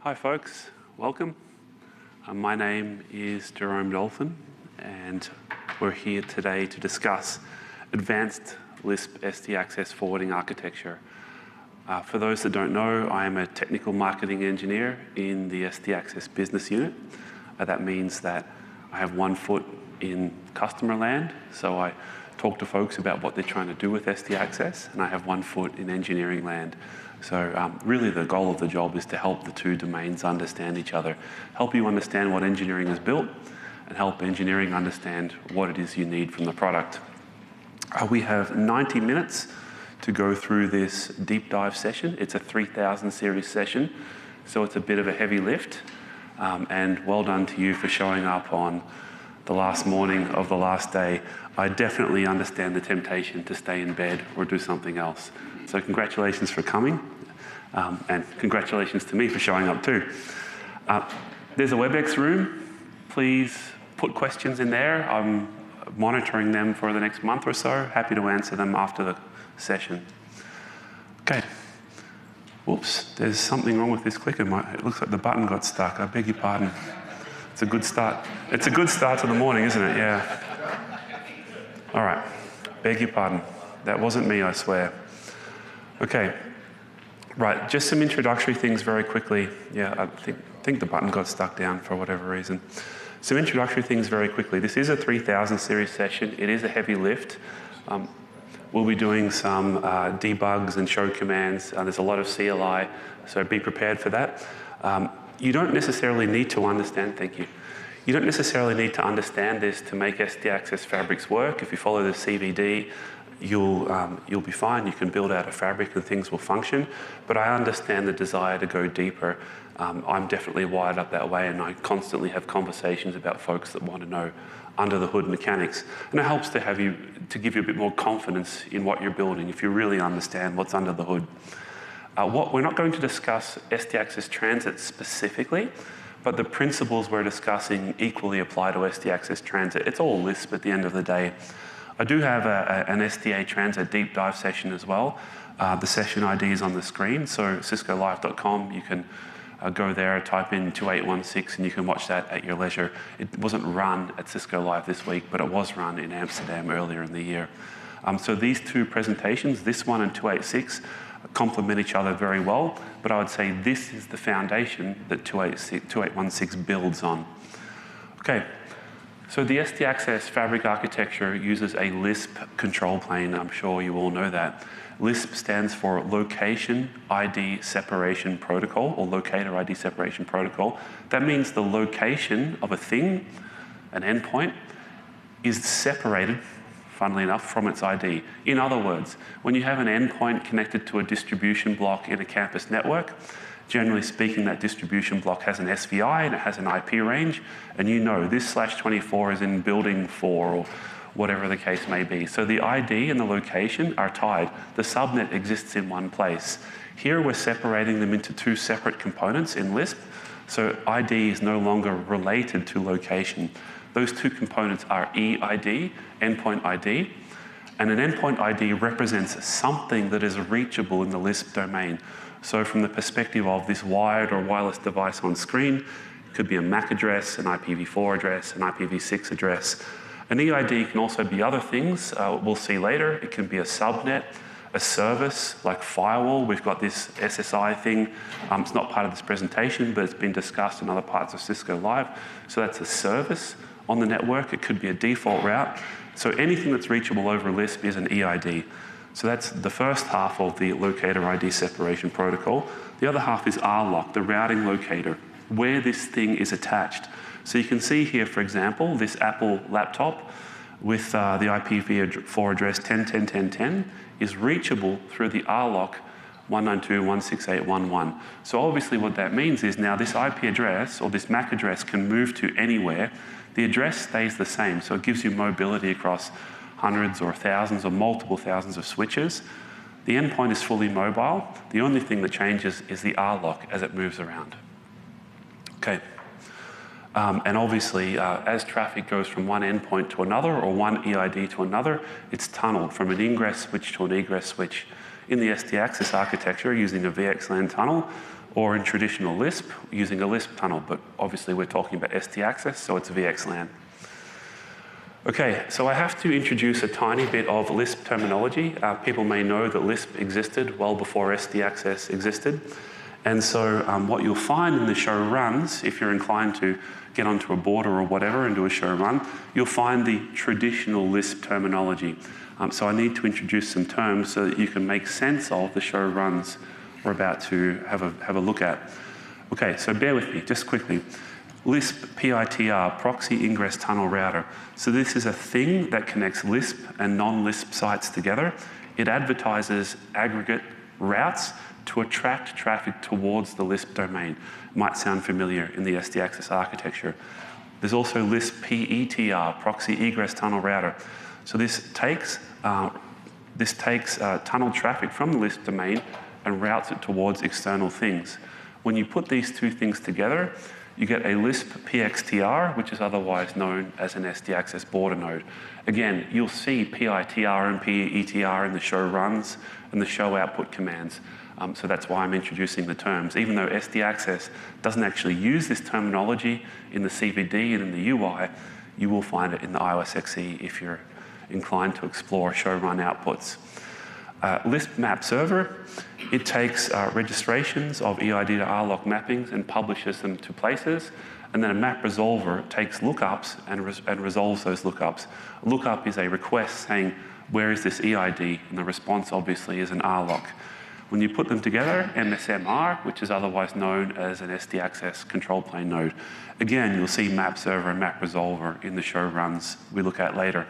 Hi folks, welcome. My name is JeromeDolphin and we're here today to discuss advanced LISP SD access forwarding architecture. For those that don't know, I am a technical marketing engineer in the SD access business unit. That means that I have one foot in customer land, so I talk to folks about what they're trying to do with SD access, and I have one foot in engineering land. So really the goal of the job is to help the two domains understand each other, help you understand what engineering has built, and help engineering understand what it is you need from the product. We have 90 minutes to go through this deep dive session. It's a 3000 series session, so it's a bit of a heavy lift. And well done to you for showing up on the last morning of the last day. I definitely understand the temptation to stay in bed or do something else. So congratulations for coming, and congratulations to me for showing up too. There's a WebEx room. Please put questions in there. I'm monitoring them for the next month or so. Happy to answer them after the session. Okay. Whoops, there's something wrong with this clicker. It looks like the button got stuck. I beg your pardon. It's a good start. It's a good start to the morning, isn't it? Yeah. All right. Beg your pardon. That wasn't me, I swear. Okay. Right, just some introductory things very quickly. Yeah, I think the button got stuck down for whatever reason. Some introductory things very quickly. This is a 3000 series session. It is a heavy lift. We'll be doing some debugs and show commands. There's a lot of CLI, so be prepared for that. You don't necessarily need to understand, thank you. You don't necessarily need to understand this to make SD access fabrics work. If you follow the CVD, you'll be fine. You can build out a fabric and things will function. But I understand the desire to go deeper. I'm definitely wired up that way, and I constantly have conversations about folks that want to know under the hood mechanics. And it helps to give you a bit more confidence in what you're building if you really understand what's under the hood. We're not going to discuss SD access transit specifically, but the principles we're discussing equally apply to SD access transit. It's all LISP at the end of the day. I do have an SDA transit deep dive session as well. The session ID is on the screen, so ciscolive.com, you can go there, type in 2816, and you can watch that at your leisure. It wasn't run at Cisco Live this week, but it was run in Amsterdam earlier in the year. So these two presentations, this one and 286, complement each other very well, but I would say this is the foundation that 2816 builds on. Okay, so the SD access fabric architecture uses a LISP control plane. I'm sure you all know that. LISP stands for Location ID Separation Protocol, or Locator ID Separation Protocol. That means the location of a thing, an endpoint, is separated, funnily enough, from its ID. In other words, when you have an endpoint connected to a distribution block in a campus network, generally speaking, that distribution block has an SVI and it has an IP range, and you know this /24 is in building 4 or whatever the case may be. So the ID and the location are tied. The subnet exists in one place. Here we're separating them into two separate components in LISP, so ID is no longer related to location. Those two components are EID, endpoint ID, and an endpoint ID represents something that is reachable in the LISP domain. So from the perspective of this wired or wireless device on screen, it could be a MAC address, an IPv4 address, an IPv6 address. An EID can also be other things we'll see later. It can be a subnet, a service like firewall. We've got this SSI thing. It's not part of this presentation, but it's been discussed in other parts of Cisco Live. So that's a service on the network. It could be a default route. So anything that's reachable over LISP is an EID. So that's the first half of the locator ID separation protocol. The other half is RLOC, the routing locator, where this thing is attached. So you can see here, for example, this Apple laptop with the IPv4 address 10.10.10.10 is reachable through the RLOC 192.168.1.1. So obviously what that means is now this IP address or this MAC address can move to anywhere. The address stays the same, so it gives you mobility across hundreds or thousands or multiple thousands of switches. The endpoint is fully mobile. The only thing that changes is the RLOC as it moves around. Okay. And obviously, as traffic goes from one endpoint to another or one EID to another, it's tunneled from an ingress switch to an egress switch. In the SD access architecture, using a VXLAN tunnel, or in traditional Lisp using a Lisp tunnel, but obviously we're talking about SD access, so it's VXLAN. Okay, so I have to introduce a tiny bit of Lisp terminology. People may know that Lisp existed well before SD access existed. And so what you'll find in the show runs, if you're inclined to get onto a board or whatever and do a show run, you'll find the traditional Lisp terminology. So I need to introduce some terms so that you can make sense of the show runs we're about to have a look at. Okay, so bear with me, just quickly. LISP PITR, Proxy Ingress Tunnel Router. So this is a thing that connects Lisp and non-Lisp sites together. It advertises aggregate routes to attract traffic towards the Lisp domain. Might sound familiar in the SD access architecture. There's also LISP PETR, Proxy Egress Tunnel Router. So this takes tunnel traffic from the Lisp domain and routes it towards external things. When you put these two things together, you get a LISP PXTR, which is otherwise known as an SD access border node. Again, you'll see PITR and PETR in the show runs and the show output commands. So that's why I'm introducing the terms. Even though SD access doesn't actually use this terminology in the CVD and in the UI, you will find it in the iOS XE if you're inclined to explore show run outputs. LISP map server, it takes registrations of EID to RLOC mappings and publishes them to places, and then a map resolver takes lookups and resolves those lookups. A lookup is a request saying, where is this EID? And the response obviously is an RLOC. When you put them together, MSMR, which is otherwise known as an SD access control plane node. Again, you'll see map server and map resolver in the show runs we look at later.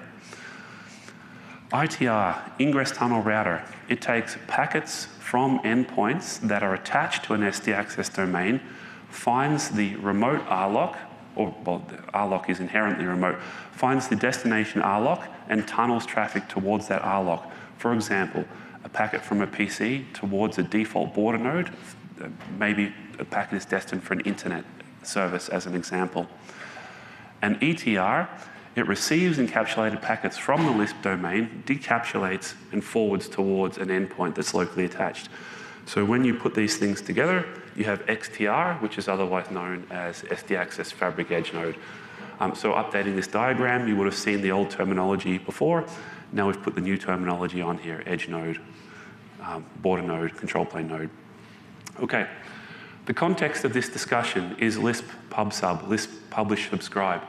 ITR, Ingress Tunnel Router. It takes packets from endpoints that are attached to an SD access domain, finds the remote RLOC, or well, the RLOC is inherently remote, finds the destination RLOC and tunnels traffic towards that RLOC. For example, a packet from a PC towards a default border node, maybe a packet is destined for an internet service as an example. And ETR, it receives encapsulated packets from the Lisp domain, decapsulates, and forwards towards an endpoint that's locally attached. So when you put these things together, you have XTR, which is otherwise known as SD Access Fabric Edge Node. So updating this diagram, you would have seen the old terminology before. Now we've put the new terminology on here, edge node, border node, control plane node. Okay, the context of this discussion is LISP Pub Sub, LISP Publish Subscribe.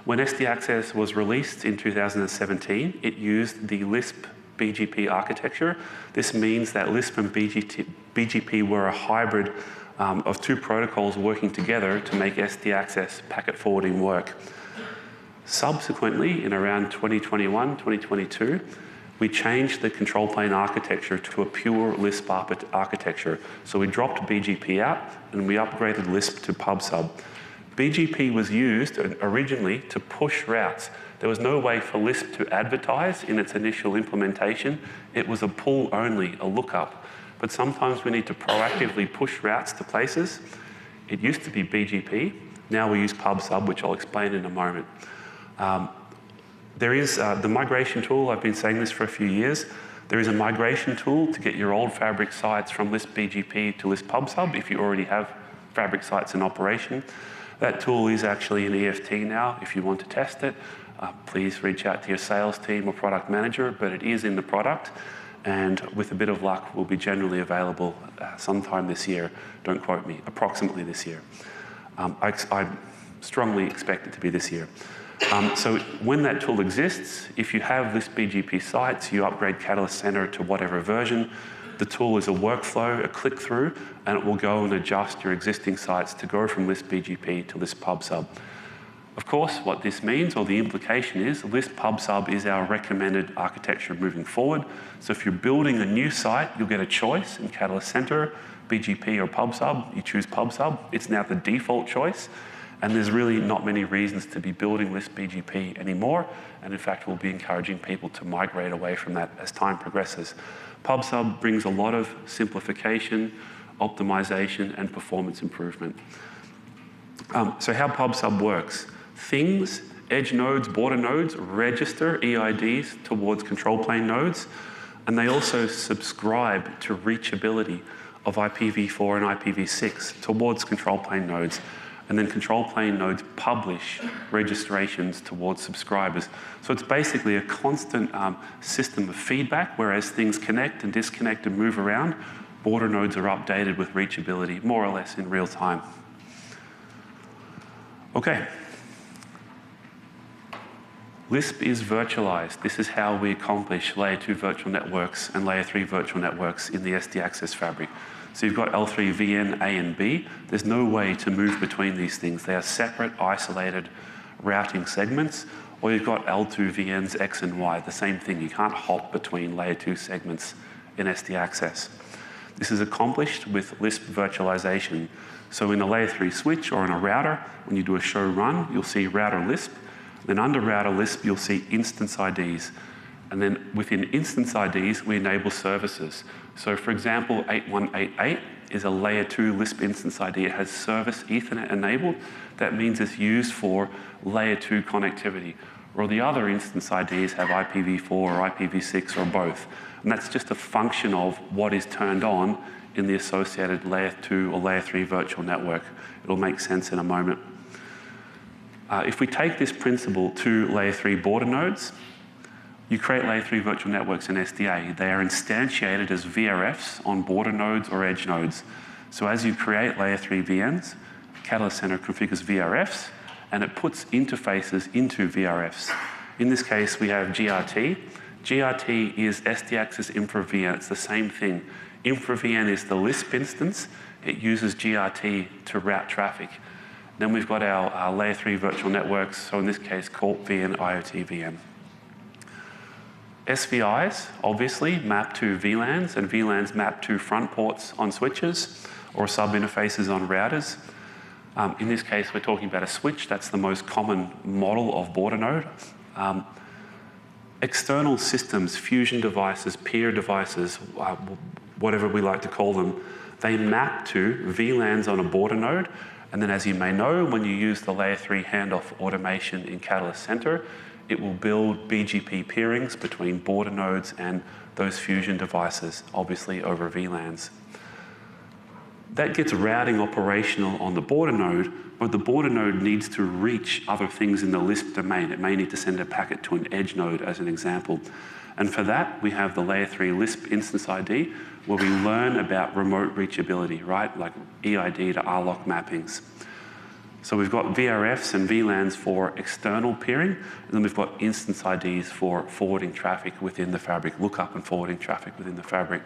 When SD Access was released in 2017, it used the LISP BGP architecture. This means that LISP and BGP were a hybrid of two protocols working together to make SD Access packet forwarding work. Subsequently, in around 2021, 2022, we changed the control plane architecture to a pure LISP architecture. So we dropped BGP out and we upgraded LISP to PubSub. BGP was used originally to push routes. There was no way for LISP to advertise in its initial implementation. It was a pull only, a lookup. But sometimes we need to proactively push routes to places. It used to be BGP. Now we use PubSub, which I'll explain in a moment. There is the migration tool. I've been saying this for a few years. There is a migration tool to get your old Fabric sites from LISP BGP to LISP PubSub if you already have Fabric sites in operation. That tool is actually an EFT now. If you want to test it, please reach out to your sales team or product manager, but it is in the product. And with a bit of luck, will be generally available sometime this year. Don't quote me, approximately this year. I strongly expect it to be this year. So when that tool exists, if you have LISP BGP sites, you upgrade Catalyst Center to whatever version. The tool is a workflow, a click-through, and it will go and adjust your existing sites to go from LISP BGP to LISP PubSub. Of course, what this means, or the implication is, LISP PubSub is our recommended architecture moving forward. So if you're building a new site, you'll get a choice in Catalyst Center, BGP or PubSub. You choose PubSub. It's now the default choice. And there's really not many reasons to be building LISP BGP anymore. And in fact, we'll be encouraging people to migrate away from that as time progresses. PubSub brings a lot of simplification, optimization, and performance improvement. So how PubSub works. Things, edge nodes, border nodes register EIDs towards control plane nodes, and they also subscribe to reachability. of IPv4 and IPv6 towards control plane nodes. And then control plane nodes publish registrations towards subscribers. So it's basically a constant system of feedback, whereas things connect and disconnect and move around, border nodes are updated with reachability, more or less in real time. Okay. LISP is virtualized. This is how we accomplish layer 2 virtual networks and layer 3 virtual networks in the SD access fabric. So you've got L3 VN A and B. There's no way to move between these things. They are separate, isolated routing segments. Or you've got L2 VNs X and Y, the same thing. You can't hop between layer 2 segments in SD access. This is accomplished with LISP virtualization. So in a layer 3 switch or in a router, when you do a show run, you'll see router LISP. Then under router LISP, you'll see instance IDs. And then within instance IDs, we enable services. So for example, 8188 is a layer 2 LISP instance ID. It has service Ethernet enabled. That means it's used for layer 2 connectivity. Or the other instance IDs have IPv4 or IPv6 or both. And that's just a function of what is turned on in the associated layer 2 or layer 3 virtual network. It'll make sense in a moment. If we take this principle to layer 3 border nodes, you create layer 3 virtual networks in SDA. They are instantiated as VRFs on border nodes or edge nodes. So as you create layer 3 VNs, Catalyst Center configures VRFs, and it puts interfaces into VRFs. In this case, we have GRT. GRT is SD access infra VN. It's the same thing. Infra VN is the LISP instance. It uses GRT to route traffic. Then we've got our layer 3 virtual networks, so in this case, Corp VN, IoT VN. SVIs, obviously, map to VLANs, and VLANs map to front ports on switches or sub-interfaces on routers. In this case, we're talking about a switch. That's the most common model of border node. External systems, fusion devices, peer devices, whatever we like to call them, they map to VLANs on a border node. And then as you may know, when you use the layer 3 handoff automation in Catalyst Center, it will build BGP peerings between border nodes and those fusion devices, obviously over VLANs. That gets routing operational on the border node, but the border node needs to reach other things in the LISP domain. It may need to send a packet to an edge node, as an example. And for that, we have the layer 3 LISP instance ID, where we learn about remote reachability, right? Like EID to RLOC mappings. So we've got VRFs and VLANs for external peering, and then we've got instance IDs for forwarding traffic within the fabric, lookup and forwarding traffic within the fabric.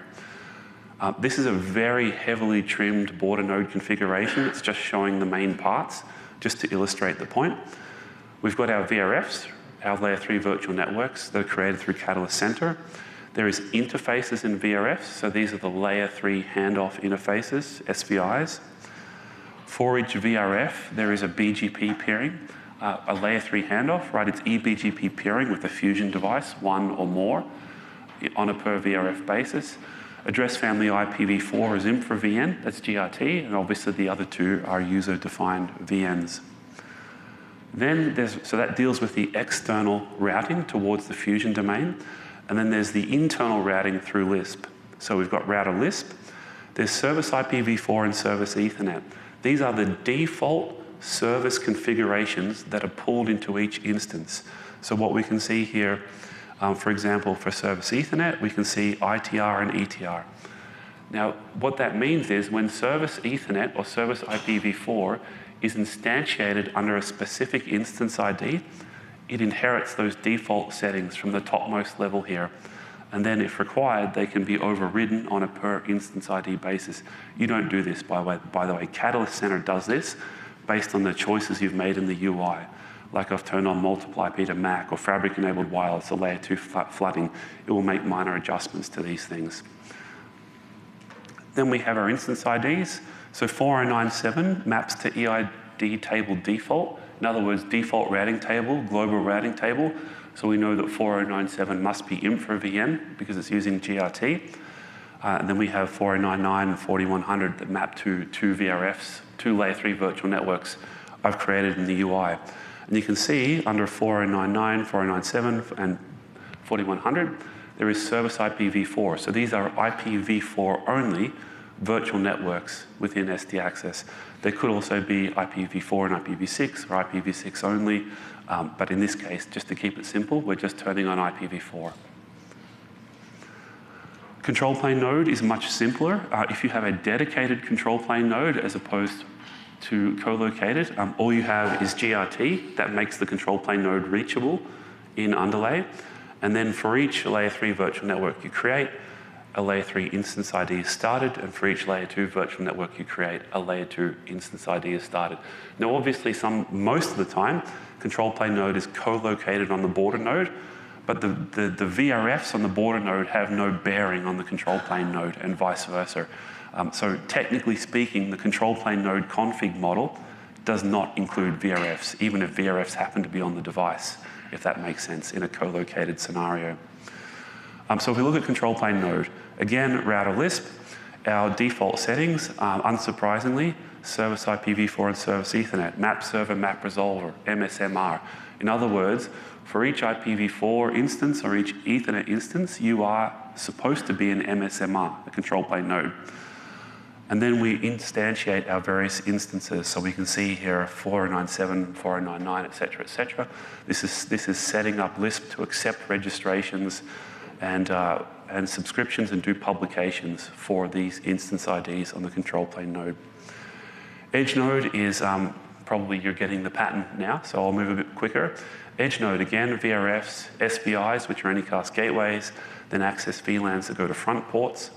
This is a very heavily trimmed border node configuration. It's just showing the main parts, just to illustrate the point. We've got our VRFs, our layer 3 virtual networks that are created through Catalyst Center. There is interfaces in VRFs, so these are the layer 3 handoff interfaces, SVIs. For each VRF, there is a BGP peering, a layer 3 handoff, right? It's eBGP peering with a fusion device, one or more, on a per VRF basis. Address family IPv4 is infra VN, that's GRT, and obviously the other two are user-defined VNs. Then so that deals with the external routing towards the fusion domain, and then there's the internal routing through LISP. So we've got router LISP, there's service IPv4 and service Ethernet. These are the default service configurations that are pulled into each instance. So what we can see here, for example, for service Ethernet, we can see ITR and ETR. Now, what that means is when service Ethernet or service IPv4 is instantiated under a specific instance ID, it inherits those default settings from the topmost level here. And then if required, they can be overridden on a per instance ID basis. You don't do this, by the way. Catalyst Center does this based on the choices you've made in the UI. Like I've turned on multiple IP to MAC or fabric-enabled wireless or layer 2 flooding. It will make minor adjustments to these things. Then we have our instance IDs. So 4097 maps to EID table default. In other words, default routing table, global routing table. So we know that 4097 must be infra VN because it's using GRT. And then we have 4099 and 4100 that map to two VRFs, two layer 3 virtual networks I've created in the UI. And you can see under 4099, 4097, and 4100, there is service IPv4. So these are IPv4 only virtual networks within SD access. There could also be IPv4 and IPv6 or IPv6 only, but in this case, just to keep it simple, we're just turning on IPv4. Control plane node is much simpler. If you have a dedicated control plane node as opposed to co-located, all you have is GRT that makes the control plane node reachable in underlay. And then for each layer 3 virtual network you create, a layer 3 instance ID is started, and for each layer 2 virtual network you create, a layer 2 instance ID is started. Now obviously most of the time, control plane node is co-located on the border node, but the VRFs on the border node have no bearing on the control plane node and vice versa. So technically speaking, the control plane node config model does not include VRFs, even if VRFs happen to be on the device, if that makes sense, in a co-located scenario. So if we look at control plane node, again, router Lisp, our default settings, unsurprisingly, service IPv4 and service Ethernet, map server, map resolver, MSMR. In other words, for each IPv4 instance or each Ethernet instance, you are supposed to be an MSMR, a control plane node. And then we instantiate our various instances. So we can see here 4097, 4099, et cetera, et cetera. This is setting up Lisp to accept registrations and subscriptions and do publications for these instance IDs on the control plane node. Edge node is probably you're getting the pattern now, so I'll move a bit quicker. Edge node, again, VRFs, SVIs, which are anycast gateways, then access VLANs that go to front ports.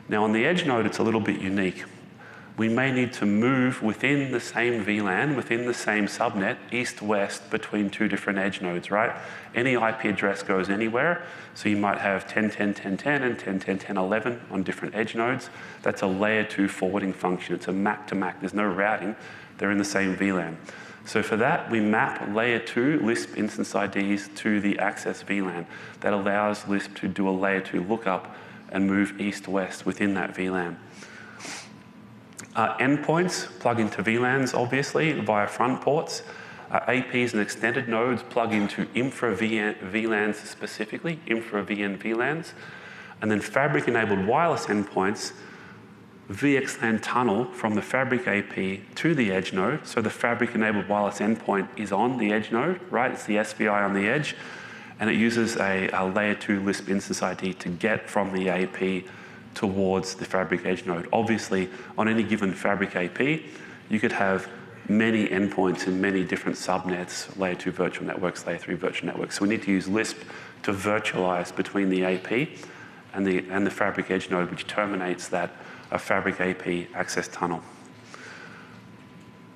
Now on the edge node, it's a little bit unique. We may need to move within the same VLAN, within the same subnet, east-west between two different edge nodes, right? Any IP address goes anywhere, so you might have 10.10.10.10 and 10.10.10.11 on different edge nodes. That's a layer 2 forwarding function. It's a MAC-to-MAC. There's no routing. They're in the same VLAN. So for that, we map layer 2 Lisp instance IDs to the access VLAN. That allows Lisp to do a layer 2 lookup and move east-west within that VLAN. Endpoints plug into VLANs, obviously, via front ports. APs and extended nodes plug into infra-VLANs specifically, infra-VN VLANs. And then fabric-enabled wireless endpoints VXLAN tunnel from the fabric AP to the edge node. So the fabric-enabled wireless endpoint is on the edge node, right? It's the SVI on the edge. And it uses a layer 2 Lisp instance ID to get from the AP towards the fabric edge node. Obviously, on any given fabric AP, you could have many endpoints in many different subnets, layer 2 virtual networks, layer 3 virtual networks. So we need to use Lisp to virtualize between the AP and the fabric edge node, which terminates that fabric AP access tunnel.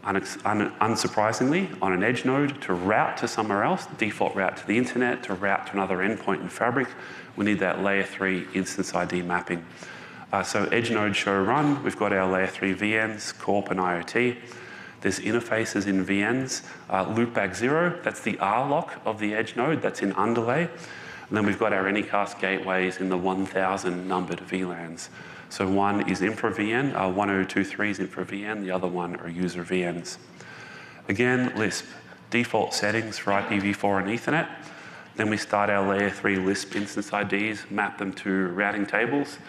Unsurprisingly, on an edge node, to route to somewhere else, default route to the internet, to route to another endpoint in fabric, we need that layer 3 instance ID mapping. So edge node show run, we've got our layer 3 VNs, Corp and IoT. There's interfaces in VNs. Loopback 0, that's the RLock of the edge node, that's in underlay. And then we've got our anycast gateways in the 1000 numbered VLANs. So one is infra-VN, 1023 is infra-VN, the other one are user VNs. Again, Lisp, default settings for IPv4 and Ethernet. Then we start our layer 3 Lisp instance IDs, map them to routing tables,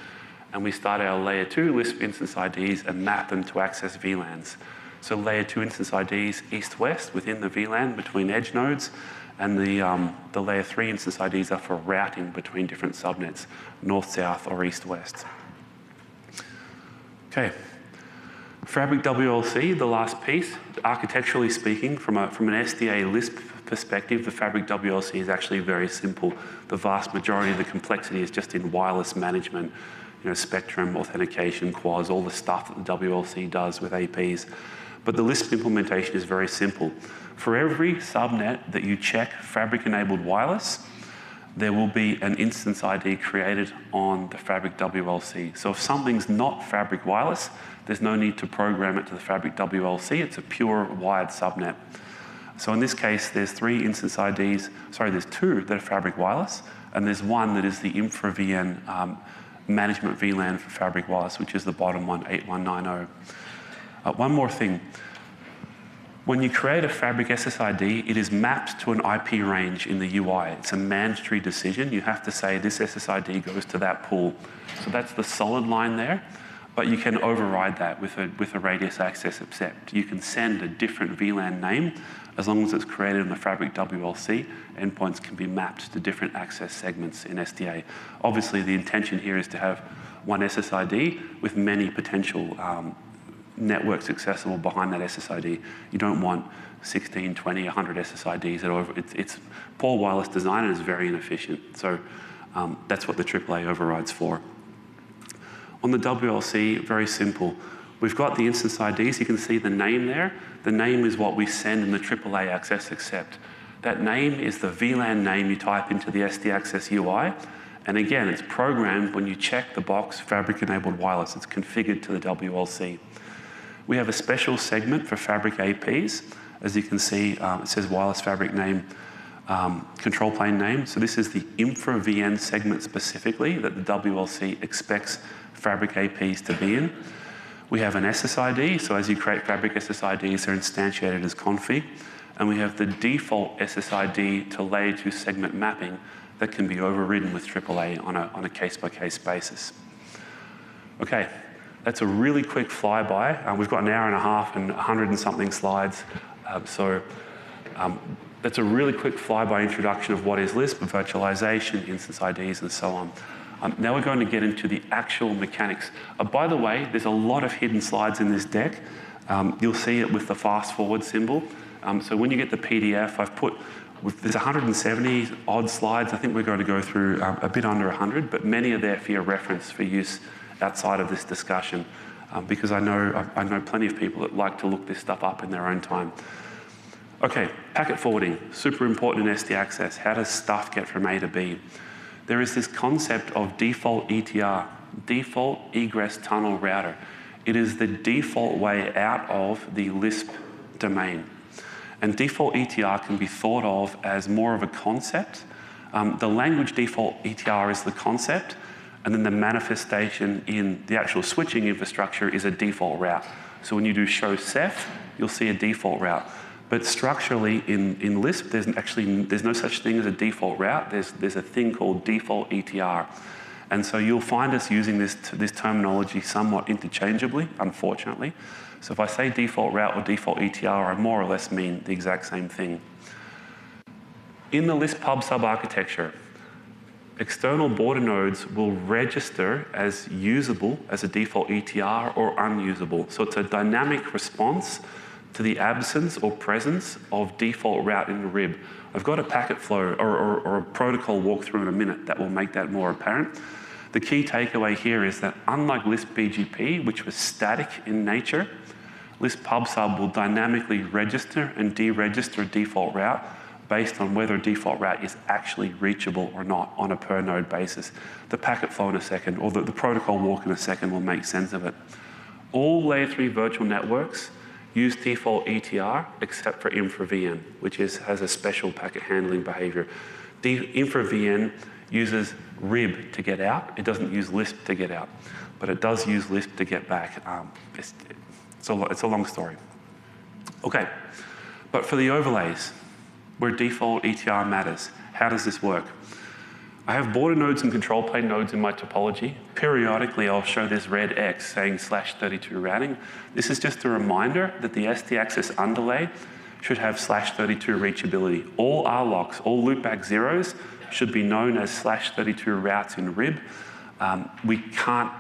and we start our layer 2 Lisp instance IDs and map them to access VLANs. So layer 2 instance IDs east-west within the VLAN between edge nodes, and the layer 3 instance IDs are for routing between different subnets, north-south or east-west. Okay, Fabric WLC, the last piece. Architecturally speaking, from an SDA Lisp perspective, the Fabric WLC is actually very simple. The vast majority of the complexity is just in wireless management, spectrum, authentication, quads, all the stuff that the WLC does with APs. But the Lisp implementation is very simple. For every subnet that you check Fabric-enabled wireless, there will be an instance ID created on the Fabric WLC. So if something's not Fabric wireless, there's no need to program it to the Fabric WLC. It's a pure wired subnet. So in this case, there's 3 instance IDs. Sorry, there's 2 that are Fabric wireless, and there's 1 that is the infra-VN management VLAN for Fabric wireless, which is the bottom one, 8190. One more thing. When you create a Fabric SSID, it is mapped to an IP range in the UI. It's a mandatory decision. You have to say this SSID goes to that pool. So that's the solid line there. But you can override that with a radius access accept. You can send a different VLAN name as long as it's created in the Fabric WLC. Endpoints can be mapped to different access segments in SDA. Obviously, the intention here is to have one SSID with many potential networks accessible behind that SSID. You don't want 16, 20, 100 SSIDs. It's poor wireless design and it's very inefficient. So that's what the AAA override's for. On the WLC, very simple. We've got the instance IDs. You can see the name there. The name is what we send in the AAA access accept. That name is the VLAN name you type into the SD Access UI. And again, it's programmed when you check the box Fabric-enabled wireless. It's configured to the WLC. We have a special segment for Fabric APs. As you can see, it says wireless Fabric name, control plane name. So this is the infra VN segment specifically that the WLC expects Fabric APs to be in. We have an SSID, so as you create Fabric SSIDs, they're instantiated as config. And we have the default SSID to layer 2 segment mapping that can be overridden with AAA on a case-by-case basis. Okay, that's a really quick flyby. We've got an hour and a half and 100 and something slides. That's a really quick flyby introduction of what is LISP, virtualization, instance IDs, and so on. Now we're going to get into the actual mechanics. By the way, there's a lot of hidden slides in this deck. You'll see it with the fast forward symbol. So when you get the PDF, there's 170 odd slides. I think we're going to go through a bit under 100, but many are there for your reference for use outside of this discussion, because I know plenty of people that like to look this stuff up in their own time. Okay, packet forwarding, super important in SD access. How does stuff get from A to B? There is this concept of default ETR, default egress tunnel router. It is the default way out of the LISP domain. And default ETR can be thought of as more of a concept. The language default ETR is the concept, and then the manifestation in the actual switching infrastructure is a default route. So when you do show SEF, you'll see a default route. But structurally in LISP, there's no such thing as a default route. There's a thing called default ETR. And so you'll find us using this terminology somewhat interchangeably, unfortunately. So if I say default route or default ETR, I more or less mean the exact same thing. In the LISP Pub subarchitecture, external border nodes will register as usable as a default ETR or unusable. So it's a dynamic response to the absence or presence of default route in the RIB. I've got a packet flow or a protocol walkthrough in a minute that will make that more apparent. The key takeaway here is that unlike LISP BGP, which was static in nature, LISP Pub sub will dynamically register and deregister a default route based on whether a default route is actually reachable or not on a per node basis. The packet flow in a second, or the protocol walk in a second will make sense of it. All layer 3 virtual networks use default ETR except for InfraVN, which has a special packet handling behavior. InfraVN uses RIB to get out. It doesn't use LISP to get out, but it does use LISP to get back. It's a long story. Okay, but for the overlays, where default ETR matters, how does this work? I have border nodes and control plane nodes in my topology. Periodically, I'll show this red X saying /32 routing. This is just a reminder that the SD access underlay should have /32 reachability. All RLOCs, all loopback zeros, should be known as /32 routes in RIB. We can't,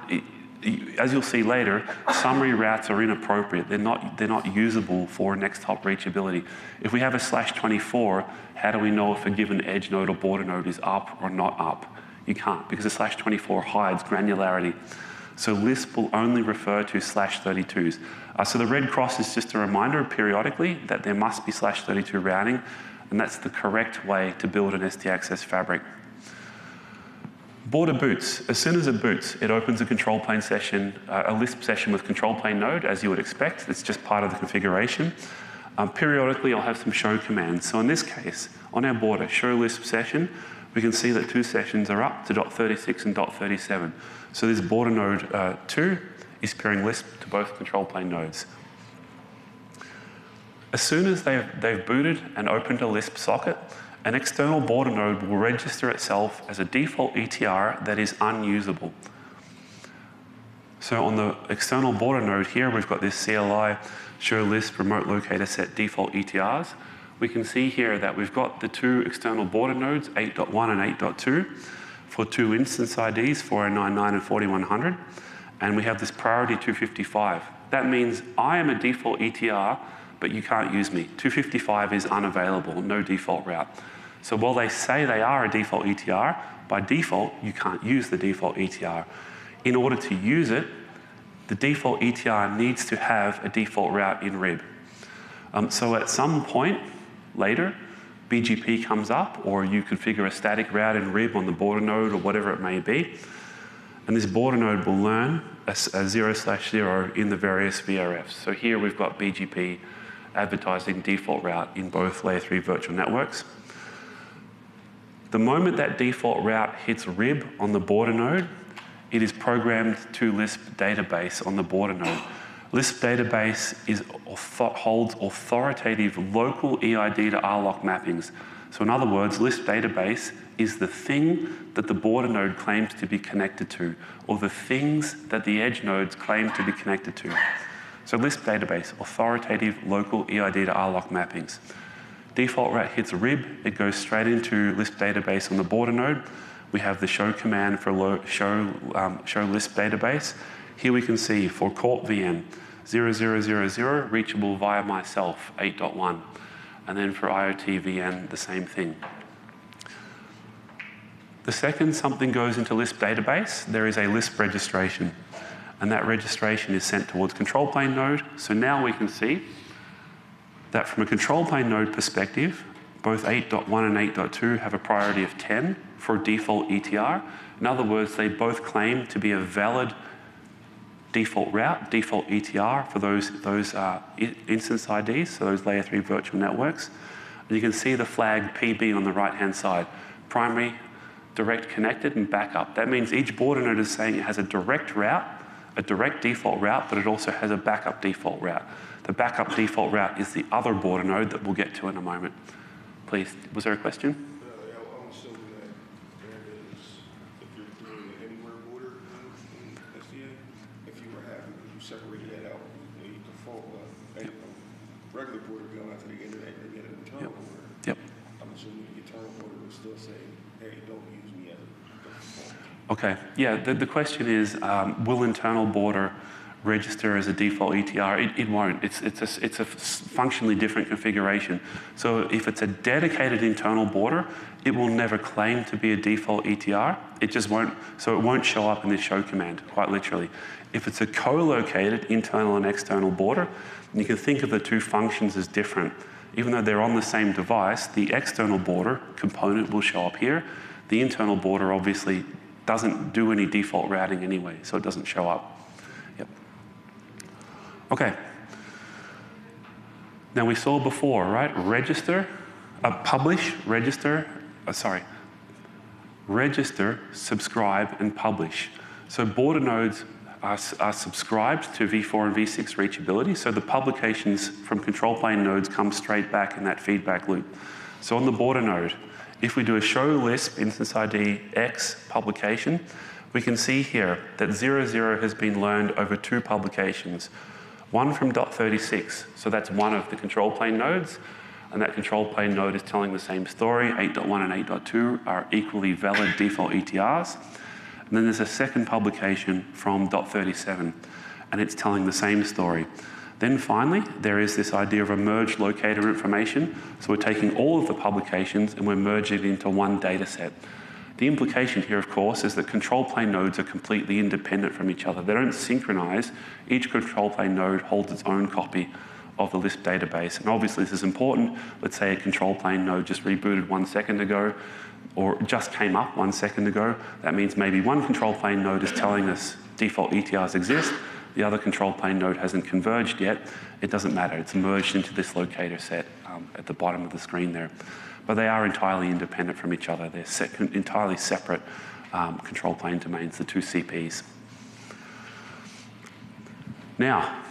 as you'll see later, summary routes are inappropriate. They're not usable for next hop reachability. If we have a /24, how do we know if a given edge node or border node is up or not up? You can't, because a /24 hides granularity. So LISP will only refer to /32s. So the red cross is just a reminder periodically that there must be /32 routing, and that's the correct way to build an SD access fabric. Border boots. As soon as it boots, it opens a control plane session, a LISP session with control plane node, as you would expect. It's just part of the configuration. Periodically, I'll have some show commands. So in this case, on our border, show LISP session, we can see that 2 sessions are up to .36 and .37. So this border node 2 is pairing LISP to both control plane nodes. As soon as they've booted and opened a LISP socket, an external border node will register itself as a default ETR that is unusable. So on the external border node here, we've got this CLI, show Lisp remote locator set default ETRs. We can see here that we've got the two external border nodes, 8.1 and 8.2, for two instance IDs, 4099 and 4100, and we have this priority 255. That means I am a default ETR, but you can't use me. 255 is unavailable, no default route. So while they say they are a default ETR, by default, you can't use the default ETR. In order to use it, the default ETR needs to have a default route in RIB. So at some point later, BGP comes up, or you configure a static route in RIB on the border node or whatever it may be, and this border node will learn a 0/0 in the various VRFs. So here we've got BGP advertising default route in both layer 3 virtual networks. The moment that default route hits RIB on the border node, it is programmed to Lisp database on the border node. Lisp database holds authoritative local EID to RLOC mappings. So in other words, Lisp database is the thing that the border node claims to be connected to, or the things that the edge nodes claim to be connected to. So Lisp database, authoritative local EID to RLOC mappings. Default route hits RIB, it goes straight into Lisp database on the border node. We have the show command for show Lisp database. Here we can see for Corp VM, 0000, reachable via myself, 8.1. And then for IoT VN, the same thing. The second something goes into Lisp database, there is a Lisp registration. And that registration is sent towards control plane node. So now we can see that from a control plane node perspective, both 8.1 and 8.2 have a priority of 10 for default ETR. In other words, they both claim to be a valid default route, default ETR for those instance IDs, so those layer 3 virtual networks. And you can see the flag PB on the right-hand side, primary, direct connected, and backup. That means each border node is saying it has a direct route, a direct default route, but it also has a backup default route. The backup default route is the other border node that we'll get to in a moment. Please, was there a question? I'm assuming that there is, if you're doing an anywhere border in SDA, if you were having, you separated that out, you default regular border going out to the internet and get an internal border. Yep. I'm assuming the internal border would still say, hey, don't use me as a default. Okay, yeah, the question is, will internal border register as a default ETR? It won't. It's a functionally different configuration. So if it's a dedicated internal border, it will never claim to be a default ETR. It just won't, so it won't show up in the show command, quite literally. If it's a co-located internal and external border, you can think of the two functions as different. Even though they're on the same device, the external border component will show up here. The internal border obviously doesn't do any default routing anyway, so it doesn't show up. Yep. Okay. Now we saw before, right? Register, publish, register, register, subscribe, and publish. So border nodes are subscribed to V4 and V6 reachability, so the publications from control plane nodes come straight back in that feedback loop. So on the border node, if we do a show Lisp instance ID X publication, we can see here that 00 has been learned over two publications. One from .36, so that's one of the control plane nodes, and that control plane node is telling the same story. 8.1 and 8.2 are equally valid default ETRs. And then there's a second publication from .37, and it's telling the same story. Then finally, there is this idea of a merged locator information. So we're taking all of the publications and we're merging it into one data set. The implication here, of course, is that control plane nodes are completely independent from each other. They don't synchronize. Each control plane node holds its own copy of the Lisp database. And obviously this is important. Let's say a control plane node just rebooted 1 second ago, or just came up 1 second ago. That means maybe one control plane node is telling us default ETRs exist. The other control plane node hasn't converged yet. It doesn't matter. It's merged into this locator set at the bottom of the screen there. But they are entirely independent from each other. They're entirely separate control plane domains, the two CPs. Now,